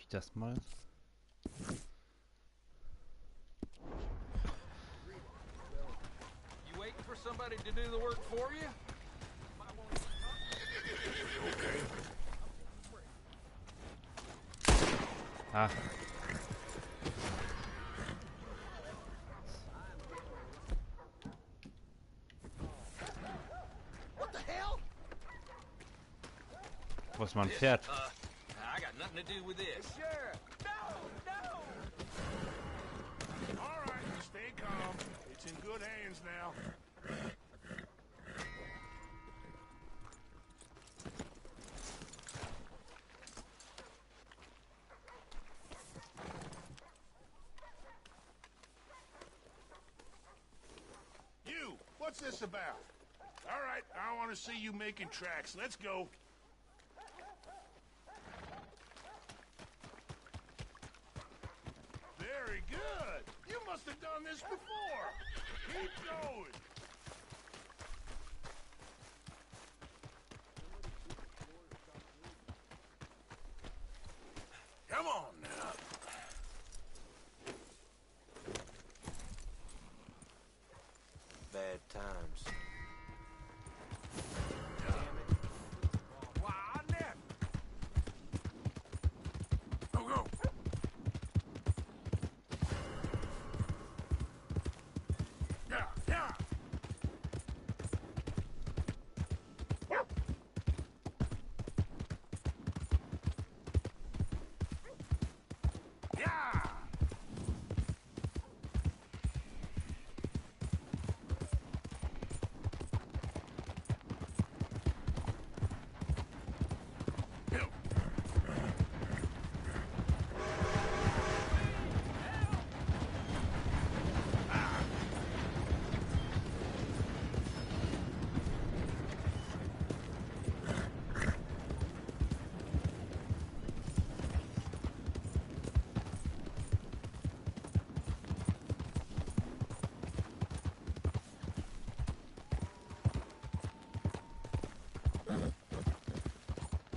ich das mal. You waiting for somebody to do the work for you? Okay. Ah. What the hell? Wo ist mein Pferd? I got nothing to do with this. Sure. No, no. All right, stay calm. It's in good hands now. You, what's this about? All right, I want to see you making tracks. Let's go. Very good. You must have done this before. Keep going. Come on now. Bad times. Why, I never. Go, go. Yeah, yeah.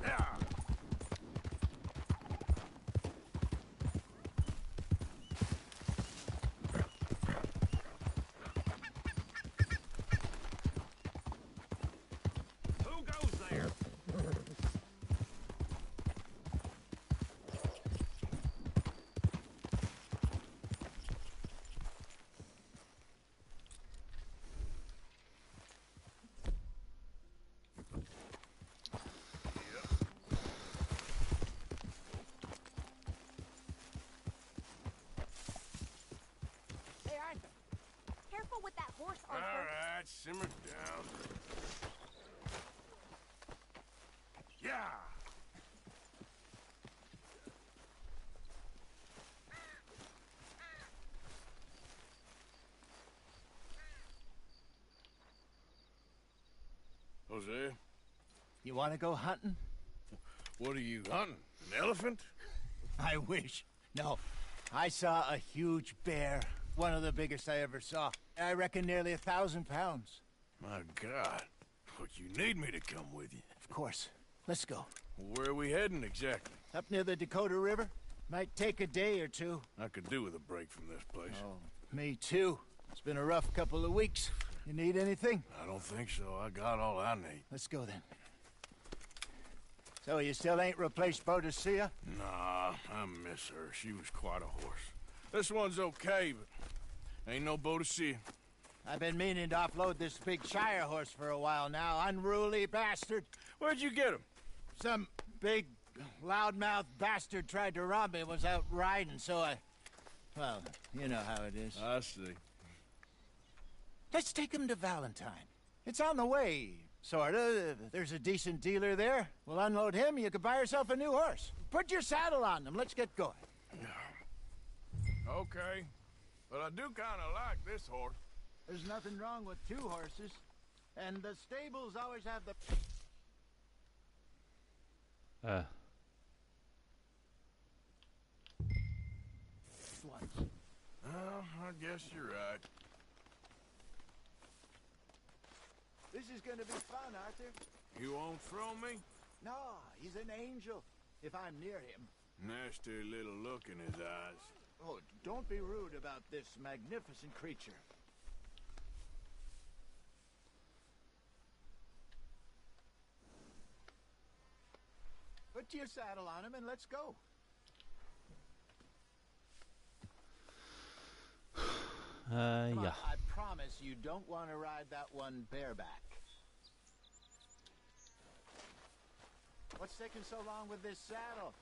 Yeah. Who goes there? Hey, Arthur. Careful with that horse, Arthur. All right, simmer down. Yeah. Jose, You want to go hunting? what are you hunting? An elephant? I wish. No. I saw a huge bear. One of the biggest I ever saw. I reckon nearly 1,000 pounds. My God. But you need me to come with you. Of course. Let's go. Where are we heading exactly? Up near the Dakota River. Might take a day or two. I could do with a break from this place. Oh, me too. It's been a rough couple of weeks. You need anything? I don't think so. I got all I need. Let's go then. So you still ain't replaced Boadicea? Nah, I miss her. She was quite a horse. This one's okay, but ain't no Boadicea. I've been meaning to offload this big Shire horse for a while now. Unruly bastard. Where'd you get him? Some big, loudmouth bastard tried to rob me. Was out riding, so I... Well, you know how it is. I see. Let's take him to Valentine. It's on the way, sorta. There's a decent dealer there. We'll unload him, you can buy yourself a new horse. Put your saddle on them, let's get going. Okay. But I do kind of like this horse. There's nothing wrong with two horses. And the stables always have the... ones. Well, I guess you're right. This is gonna be fun, Arthur. You won't throw me? No, he's an angel. If I'm near him. Nasty little look in his eyes. Oh, don't be rude about this magnificent creature. Put your saddle on him and let's go. Come on, Ja. I promise you don't want to ride that one bareback. What's taking so long with this saddle?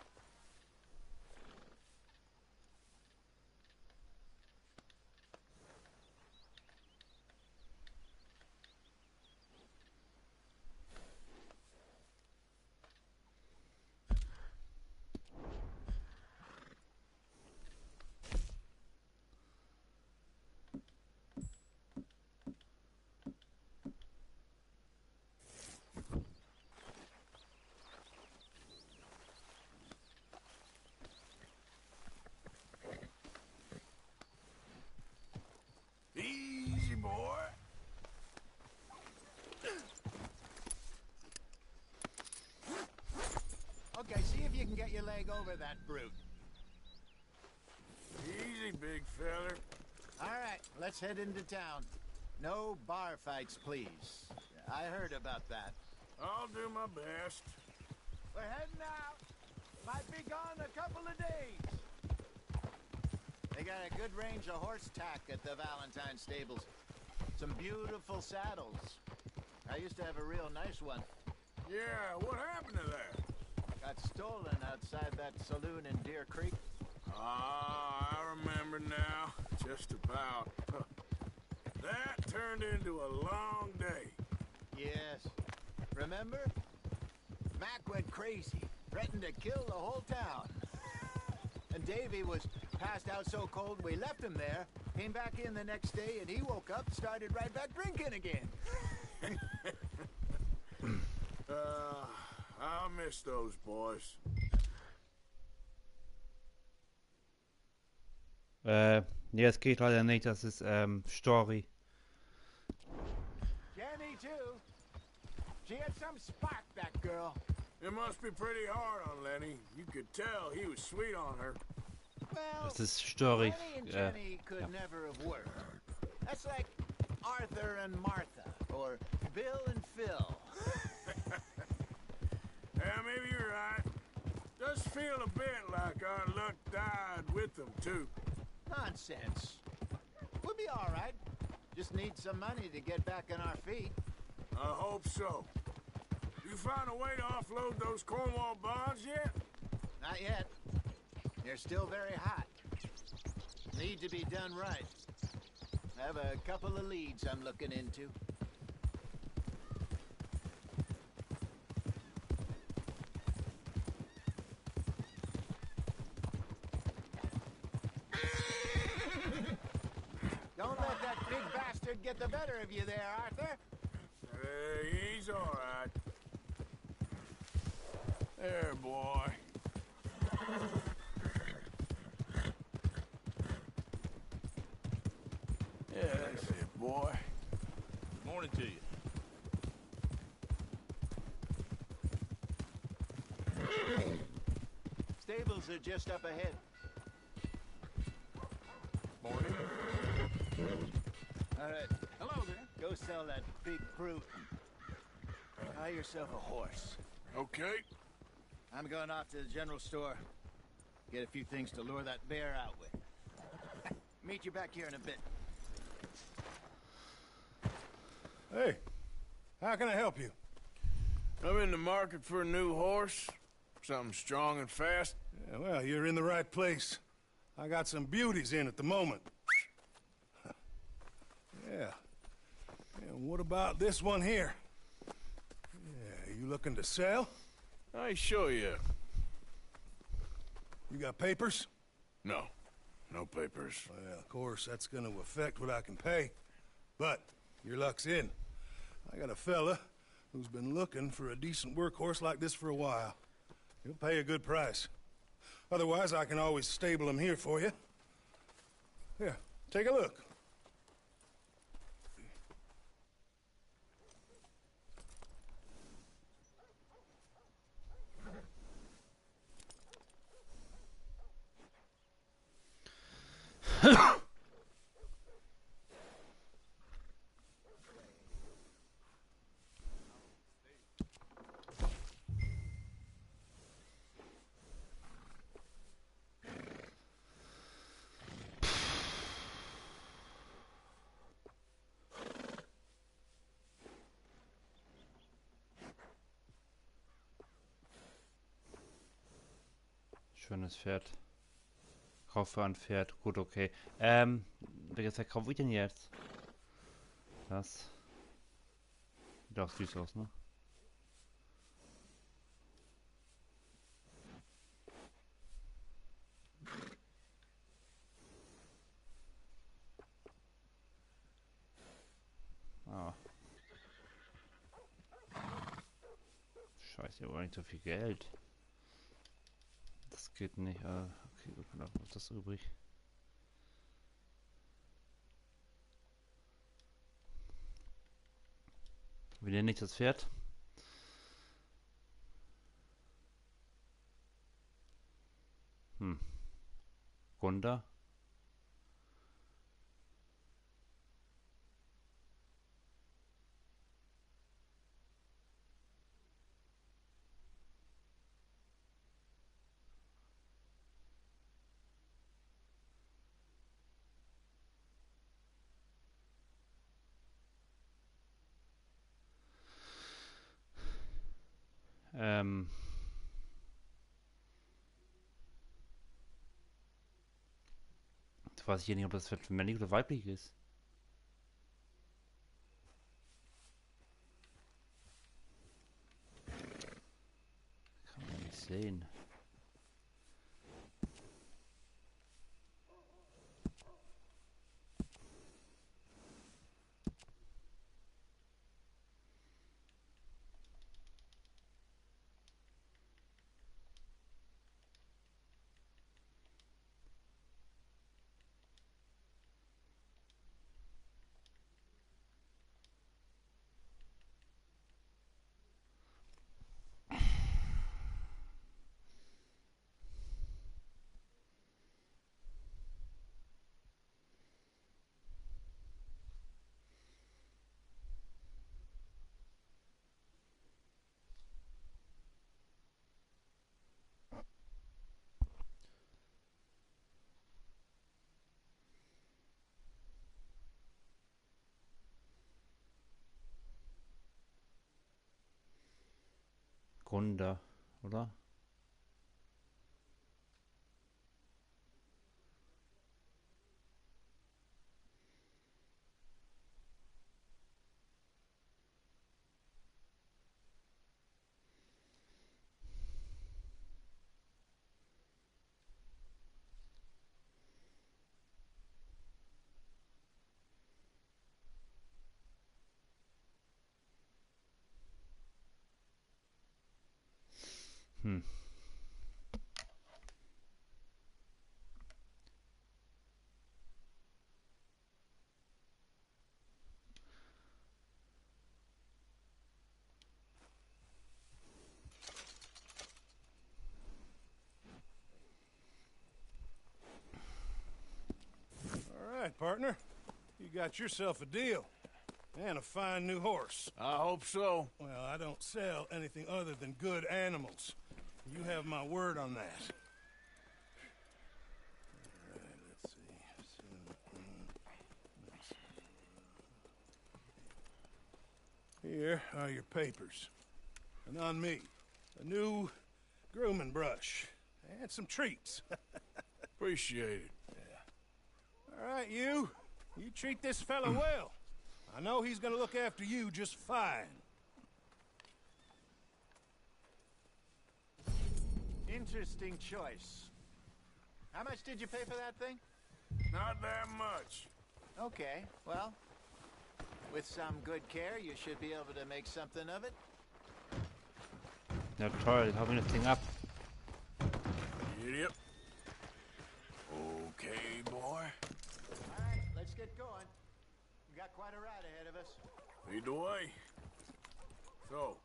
Easy, boy. Okay, see if you can get your leg over that brute. Easy, big feller. All right, let's head into town. No bar fights, please. I heard about that. I'll do my best. We're heading out. Might be gone a couple of days. They got a good range of horse tack at the Valentine stables. Some beautiful saddles. I used to have a real nice one. Yeah, what happened to that? Got stolen outside that saloon in Deer Creek. Ah, I remember now. Just about. That turned into a long day. Yes. Remember? Mac went crazy, threatened to kill the whole town. And Davy was passed out so cold we left him there, came back in the next day, and he woke up, started right back drinking again. I'll miss those boys. Nee, es geht leider nicht. Das ist Story. Jenny, too. She had some spark, that girl. It must be pretty hard on Lenny. You could tell he was sweet on her. Well, Das ist Story. Lenny and Jenny could never have worked. That's like Arthur and Martha, or Bill and Phil. Yeah, maybe you're right. Does feel a bit like our luck died with them, too. Nonsense. We'll be all right. Just need some money to get back on our feet. I hope so. You found a way to offload those Cornwall bonds yet? Not yet. They're still very hot. Need to be done right. I have a couple of leads I'm looking into. Don't let that big bastard get the better of you there, Arthur. He's all right. There, boy. Yeah, that's it, boy. Good morning to you. Stables are just up ahead. Morning. All right. Hello there. Go sell that big brute. Buy yourself a horse. Okay. I'm going off to the general store. Get a few things to lure that bear out with. Meet you back here in a bit. Hey, how can I help you? I'm in the market for a new horse. Something strong and fast. Yeah, well, you're in the right place. I got some beauties in at the moment. Yeah. And what about this one here? Yeah, you looking to sell? I sure you. You got papers? No. No papers. Well, of course, that's gonna affect what I can pay. But your luck's in. I got a fella who's been looking for a decent workhorse like this for a while. He'll pay a good price. Otherwise, I can always stable him here for you. Here, take a look. Schönes Pferd. Kaufe ein Pferd. Gut, okay. Welches Pferd kaufe ich denn jetzt? Das. Sieht auch süß aus, ne? Ah. Scheiße, aber nicht so viel Geld. Das geht nicht. Okay, gut, dann ist das übrig. Wie nenne ich das Pferd? Gunda. Jetzt weiß ich hier nicht, ob das Pferd männlich oder weiblich ist. Kann man nicht sehen. Gunda, oder? All right, partner. You got yourself a deal. And a fine new horse. I hope so. Well, I don't sell anything other than good animals. You have my word on that. All right, let's see. Here are your papers. And on me, a new grooming brush. And some treats. Appreciate it. Yeah. All right, you. You treat this fella well. I know he's gonna look after you just fine. Interesting choice. How much did you pay for that thing? Not that much. Okay, well, with some good care, you should be able to make something of it. Ja toll, jetzt haben wir das Ding ab. Yep. Okay, boy. All right, let's get going. We got quite a ride ahead of us. Lead the way. So,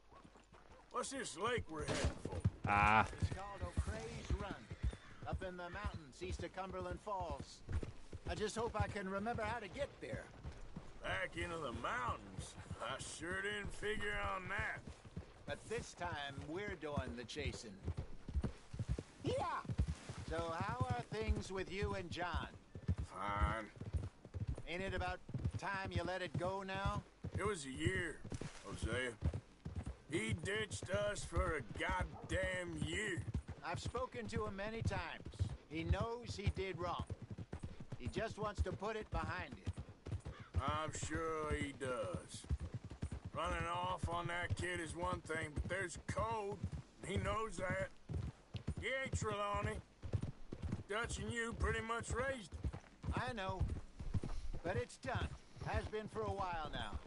what's this lake we're heading for? It's called O'Crea's Run, up in the mountains east of Cumberland Falls. I just hope I can remember how to get there. Back into the mountains? I sure didn't figure on that. But this time, we're doing the chasing. Yeah! So how are things with you and John? Fine. Ain't it about time you let it go now? It was a year, Hosea. He ditched us for a goddamn year. I've spoken to him many times. He knows he did wrong. He just wants to put it behind him. I'm sure he does. Running off on that kid is one thing, but there's code. He knows that. He ain't Trelawney. Dutch and you pretty much raised him. I know. But it's done. Has been for a while now.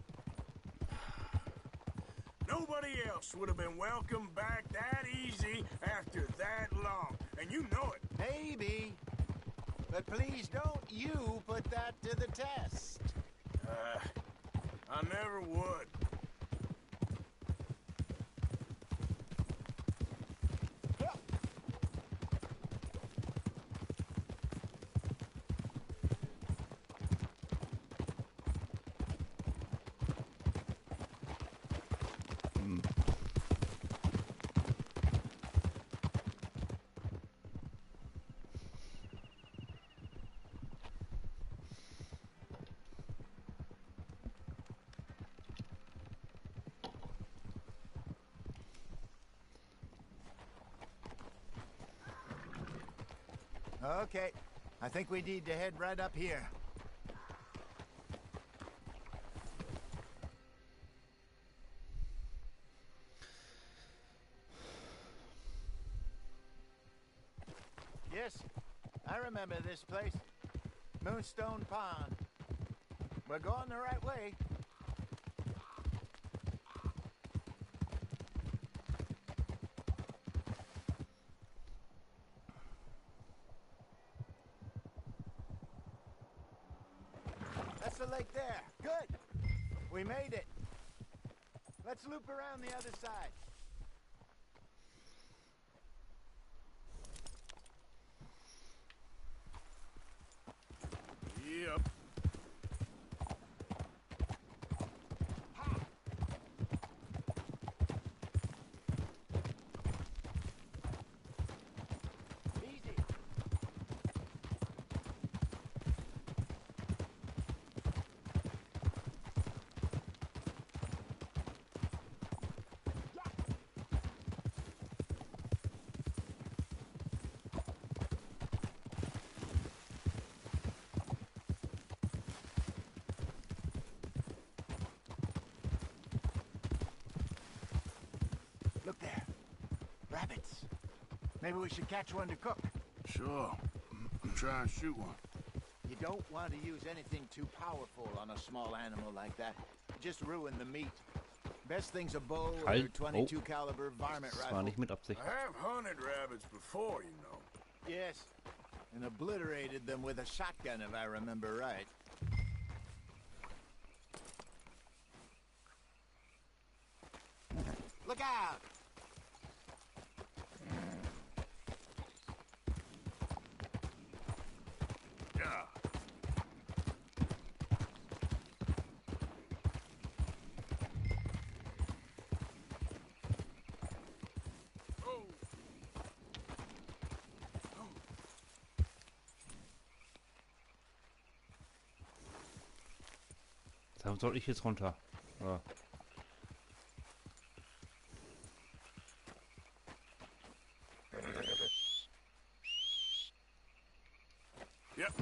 Nobody else would have been welcomed back that easy after that long. And you know it. Maybe. But please don't you put that to the test. I never would. Okay, I think we need to head right up here. Yes, I remember this place. Moonstone Pond. We're going the right way. That's the lake there. Good. We made it. Let's loop around the other side. Yep. Easy. Look there. Rabbits. Maybe we should catch one to cook. Sure. Try and shoot one. You don't want to use anything too powerful on a small animal like that. Just ruin the meat. Best thing's a bow or a Halt. 22 caliber varmint Das war rifle. nicht mit Absicht. I have hunted rabbits before, you know. Yes, and obliterated them with a shotgun if I remember right. Look out! Yeah. Da soll ich jetzt runter. Ja. Yep.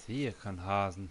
sehe keinen Hasen.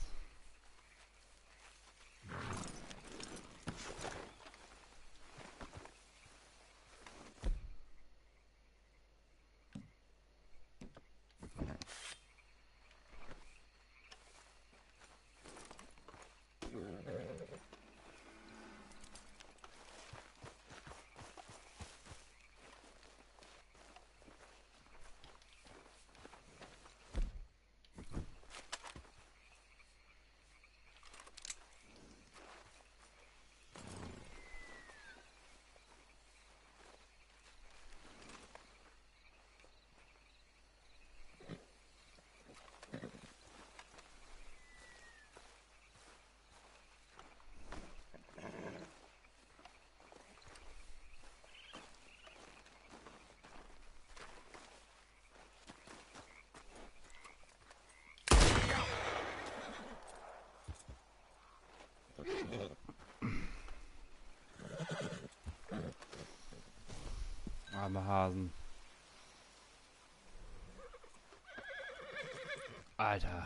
Arme Hasen. Alter.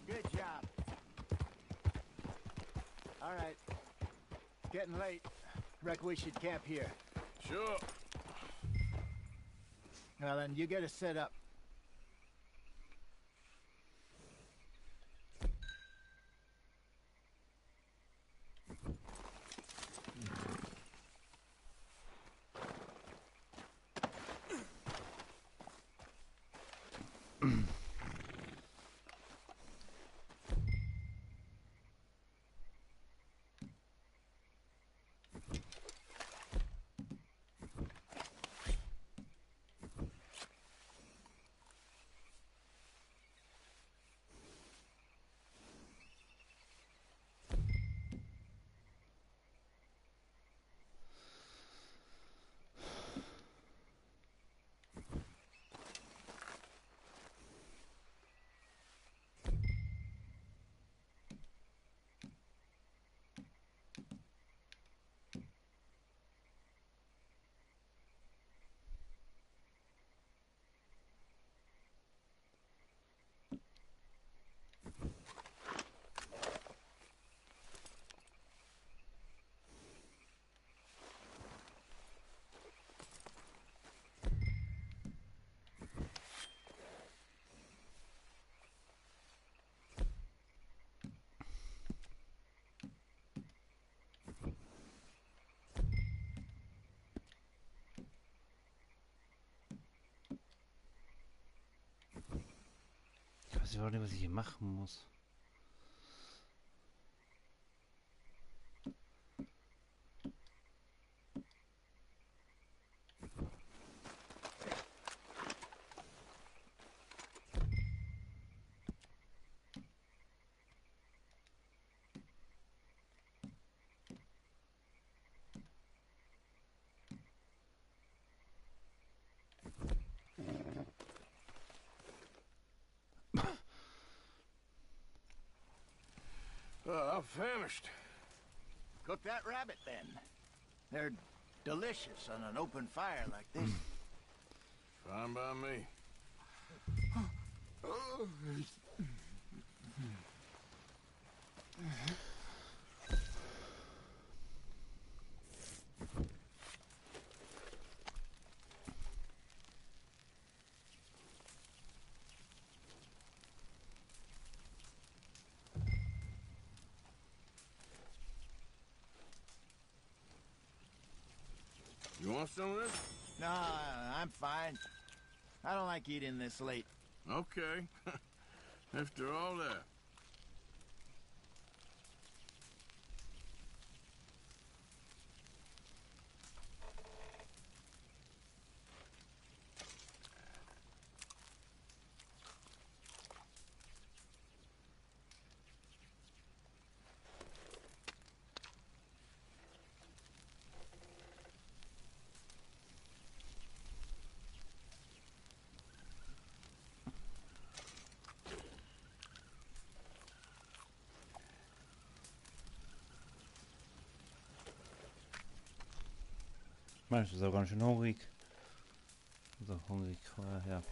Good job. All right. Getting late. Reckon we should camp here. Sure. Now then, you get us set up. Ich weiß überhaupt nicht, was ich hier machen muss. I'm famished. Cook that rabbit, then. They're delicious on an open fire like this. Fine by me. You want some of this? No, I'm fine. I don't like eating this late. Okay. After all that. Mensch, ist auch ganz schön hungrig. So hungrig, ja.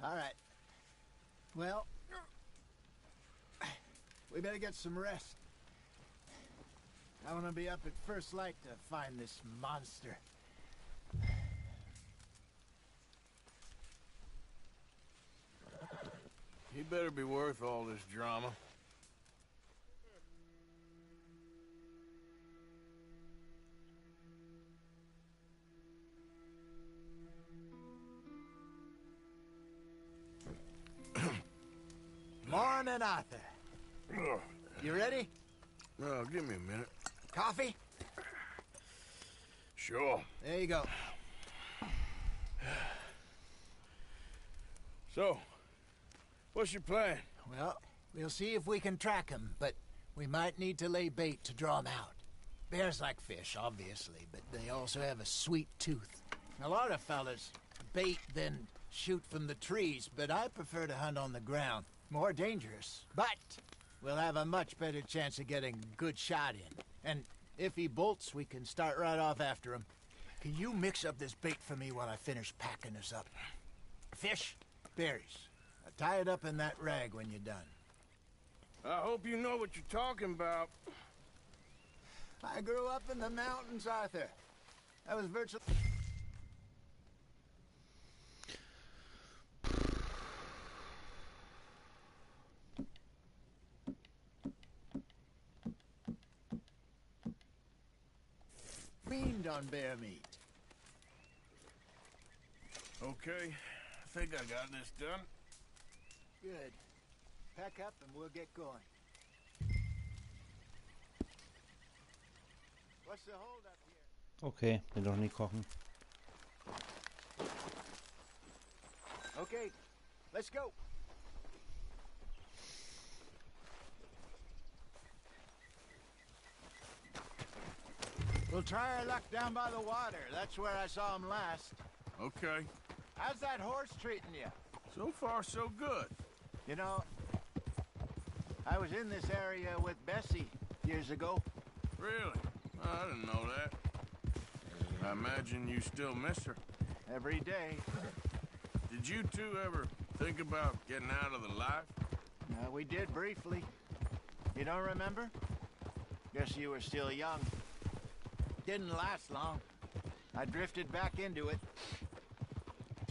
All right. Well, we better get some rest. I want to be up at first light to find this monster. He better be worth all this drama. Morning, Arthur. You ready? Well, give me a minute. Coffee? Sure. There you go. So, what's your plan? Well, we'll see if we can track him, but we might need to lay bait to draw him out. Bears like fish, obviously, but they also have a sweet tooth. A lot of fellas bait, then shoot from the trees, but I prefer to hunt on the ground. More dangerous, but we'll have a much better chance of getting a good shot in. And if he bolts, we can start right off after him. Can you mix up this bait for me while I finish packing this up? Fish, berries. Tie it up in that rag when you're done. I hope you know what you're talking about. I grew up in the mountains, Arthur. I was virtually... fiend on bear meat. Okay, I think I got this done. Good. Pack up and we'll get going. What's the hold up here? Okay, will doch nie kochen. Okay, let's go. We'll try our luck down by the water. That's where I saw him last. Okay. How's that horse treating you? So far, so good. You know, I was in this area with Bessie years ago. Really? I didn't know that. I imagine you still miss her. Every day. Did you two ever think about getting out of the life? We did briefly. You don't remember? Guess you were still young. Didn't last long. I drifted back into it.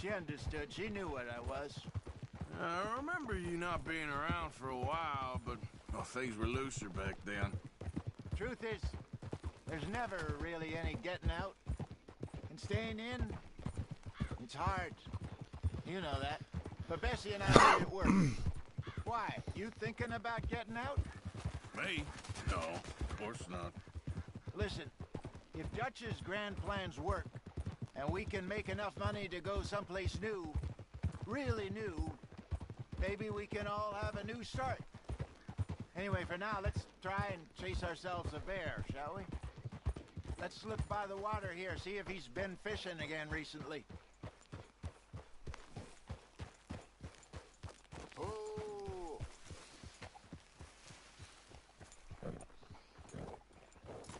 She understood. She knew what I was. I remember you not being around for a while, but well, things were looser back then. Truth is, there's never really any getting out. And staying in, it's hard. You know that. But Bessie and I made it work. Why? You thinking about getting out? Me? No, of course not. Listen, if Dutch's grand plans work, and we can make enough money to go someplace new, really new, maybe we can all have a new start. Anyway, for now, let's try and chase ourselves a bear, shall we? Let's look by the water here, see if he's been fishing again recently. Oh!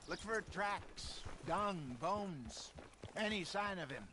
Look for tracks, dung, bones, any sign of him.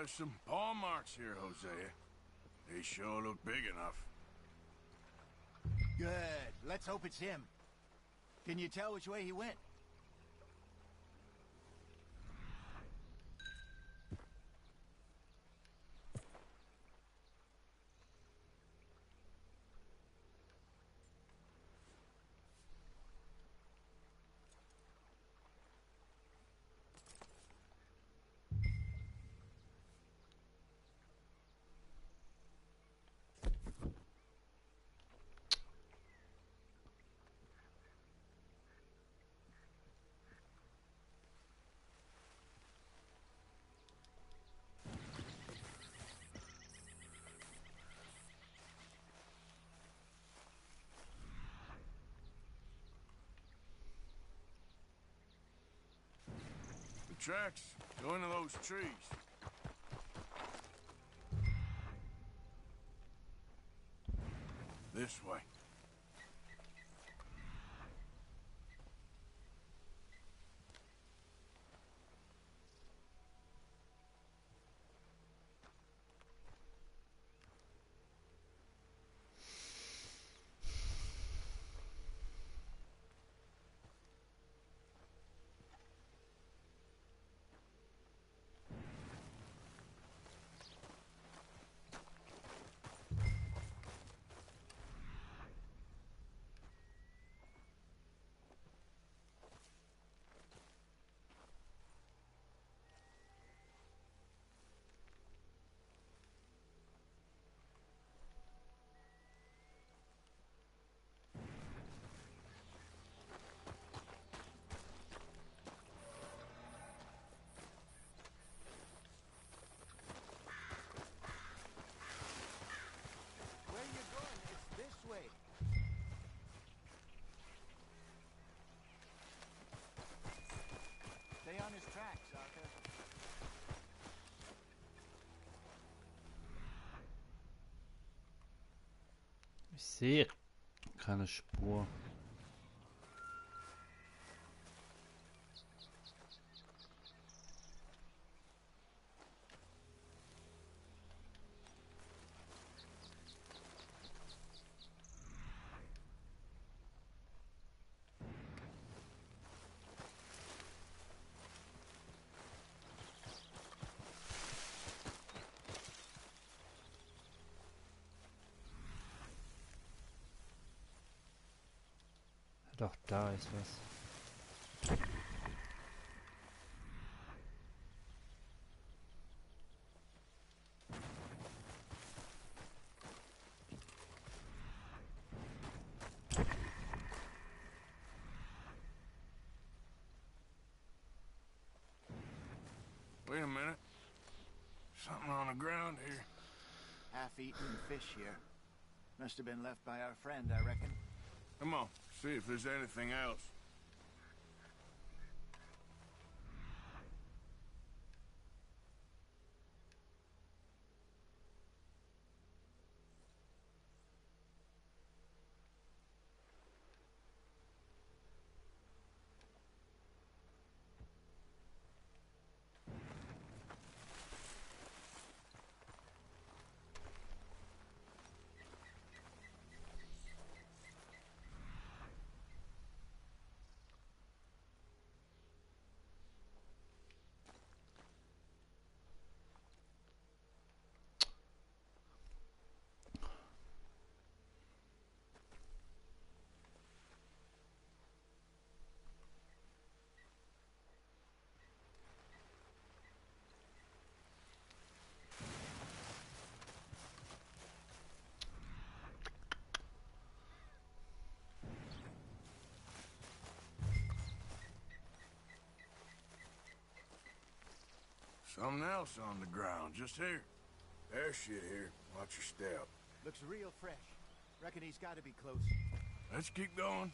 there's some paw marks here, Hosea. They sure look big enough. Good. Let's hope it's him. Can you tell which way he went? Tracks go into those trees. This way. Where you going? It's this way. Stay on his tracks, Arthur. Ich sehe keine Spur. Doch, da ist was. Wait a minute. Something on the ground here. Half-eaten fish here. Must have been left by our friend, I reckon. Come on, see if there's anything else. Something else on the ground, just here. There's shit here. Watch your step. Looks real fresh. Reckon he's got to be close. Let's keep going.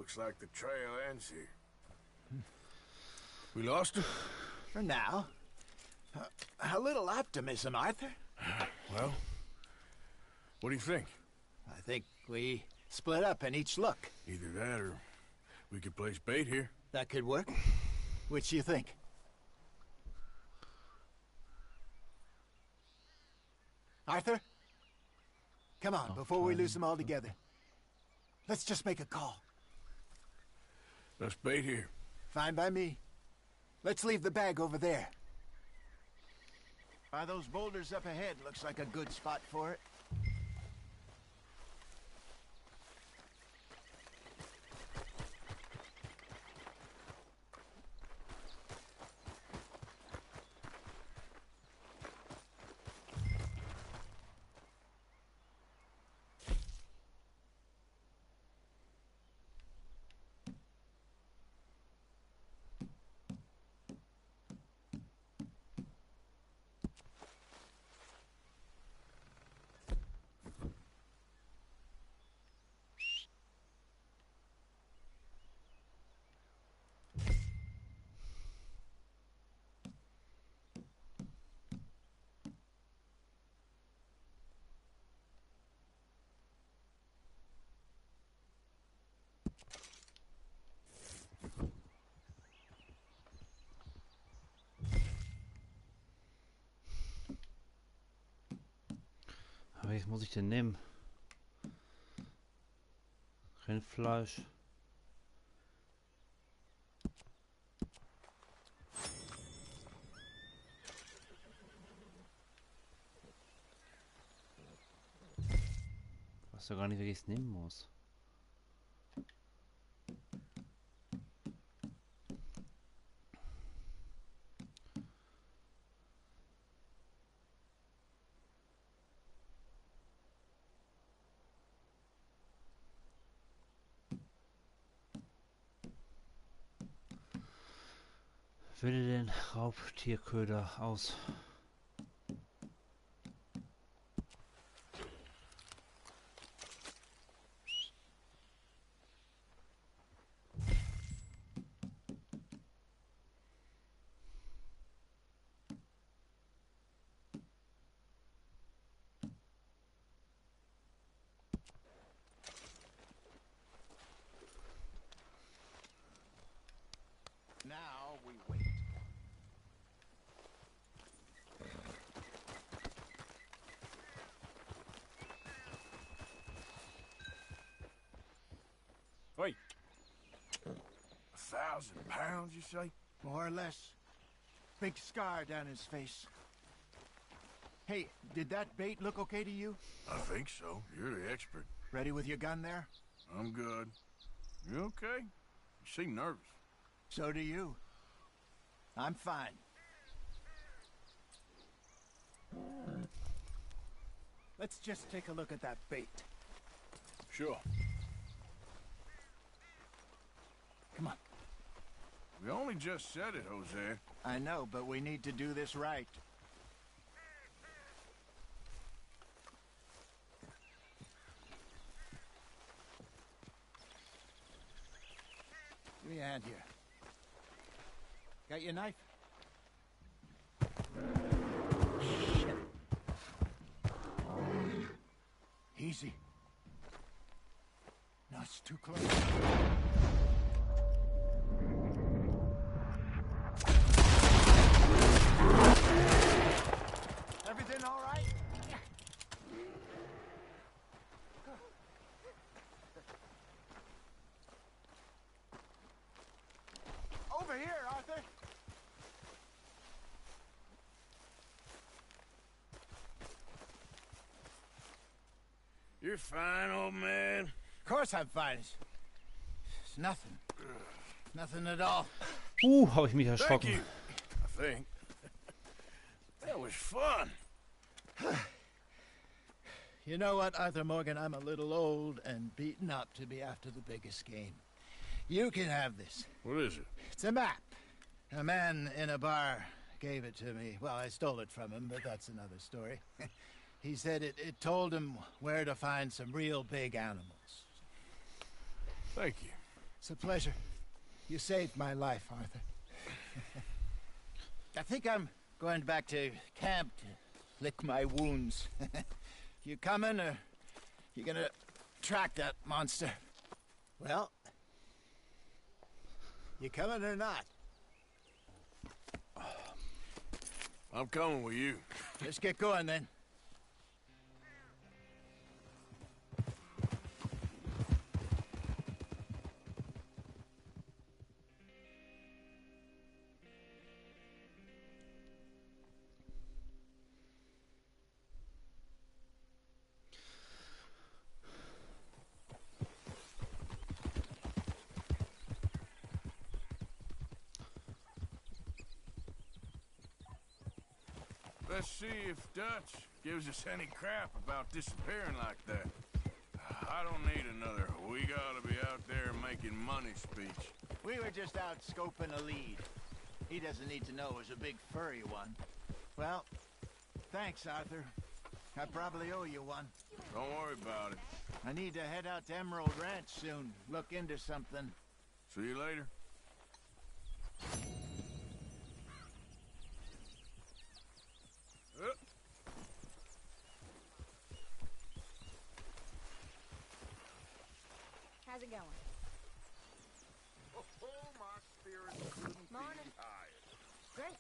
Looks like the trail ends here. We lost him? For now. A little optimism, Arthur. Well, what do you think? I think we split up and each look. Either that or we could place bait here. That could work. Which do you think? Arthur? Come on, before we lose them all together. Let's just make a call. Let's bait here. Fine by me. Let's leave the bag over there. By those boulders up ahead, looks like a good spot for it. Welches muss ich denn nehmen? Rindfleisch. Ich weiß ja gar nicht, welches ich nehmen muss. Wähle den Raubtierköder aus. Now we wait. Wait. 1,000 pounds, you say? More or less. Big scar down his face. Hey, did that bait look okay to you? I think so. You're the expert. Ready with your gun there? I'm good. You okay? You seem nervous. So do you. I'm fine. Let's just take a look at that bait. Sure. Come on. We only just said it, Jose. I know, but we need to do this right. Give me a hand here. Got your knife? Shit. Easy. No, it's too close. Everything all right? Over here, Arthur. You're fine, old man. Of course I'm fine. It's nothing. Nothing at all. Habe ich mich Thank erschrocken. you, I think. That was fun. You know what, Arthur Morgan? I'm a little old and beaten up to be after the biggest game. You can have this. What is it? It's a map. A man in a bar gave it to me. Well, I stole it from him, but that's another story. He said it told him where to find some real big animals. Thank you. It's a pleasure. You saved my life, Arthur. I think I'm going back to camp to lick my wounds. You coming, or you gonna track that monster? Well, you coming or not? I'm coming with you. Let's get going then. Let's see if Dutch gives us any crap about disappearing like that. I don't need another "we gotta be out there making money" speech. We were just out scoping a lead. He doesn't need to know it was a big furry one. Well, thanks, Arthur. I probably owe you one. Don't worry about it. I need to head out to Emerald Ranch soon. Look into something. See you later. How's it going? Oh, my spirits couldn't Morning. be higher. Great.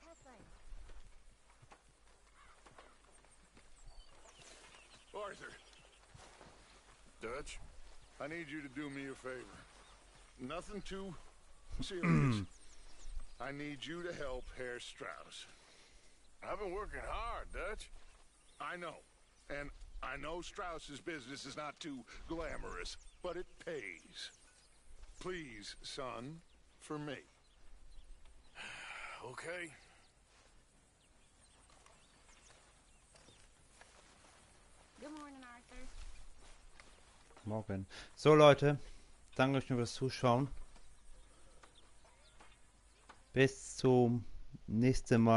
How's things? Arthur, Dutch? I need you to do me a favor. Nothing too serious. I need you to help Herr Strauss. I've been working hard, Dutch. I know. And I know Strauss's business is not too glamorous, but it pays. Please, son, for me. Okay. Good morning, Arthur. Morgen. So Leute, danke euch fürs Zuschauen. Bis zum nächsten Mal.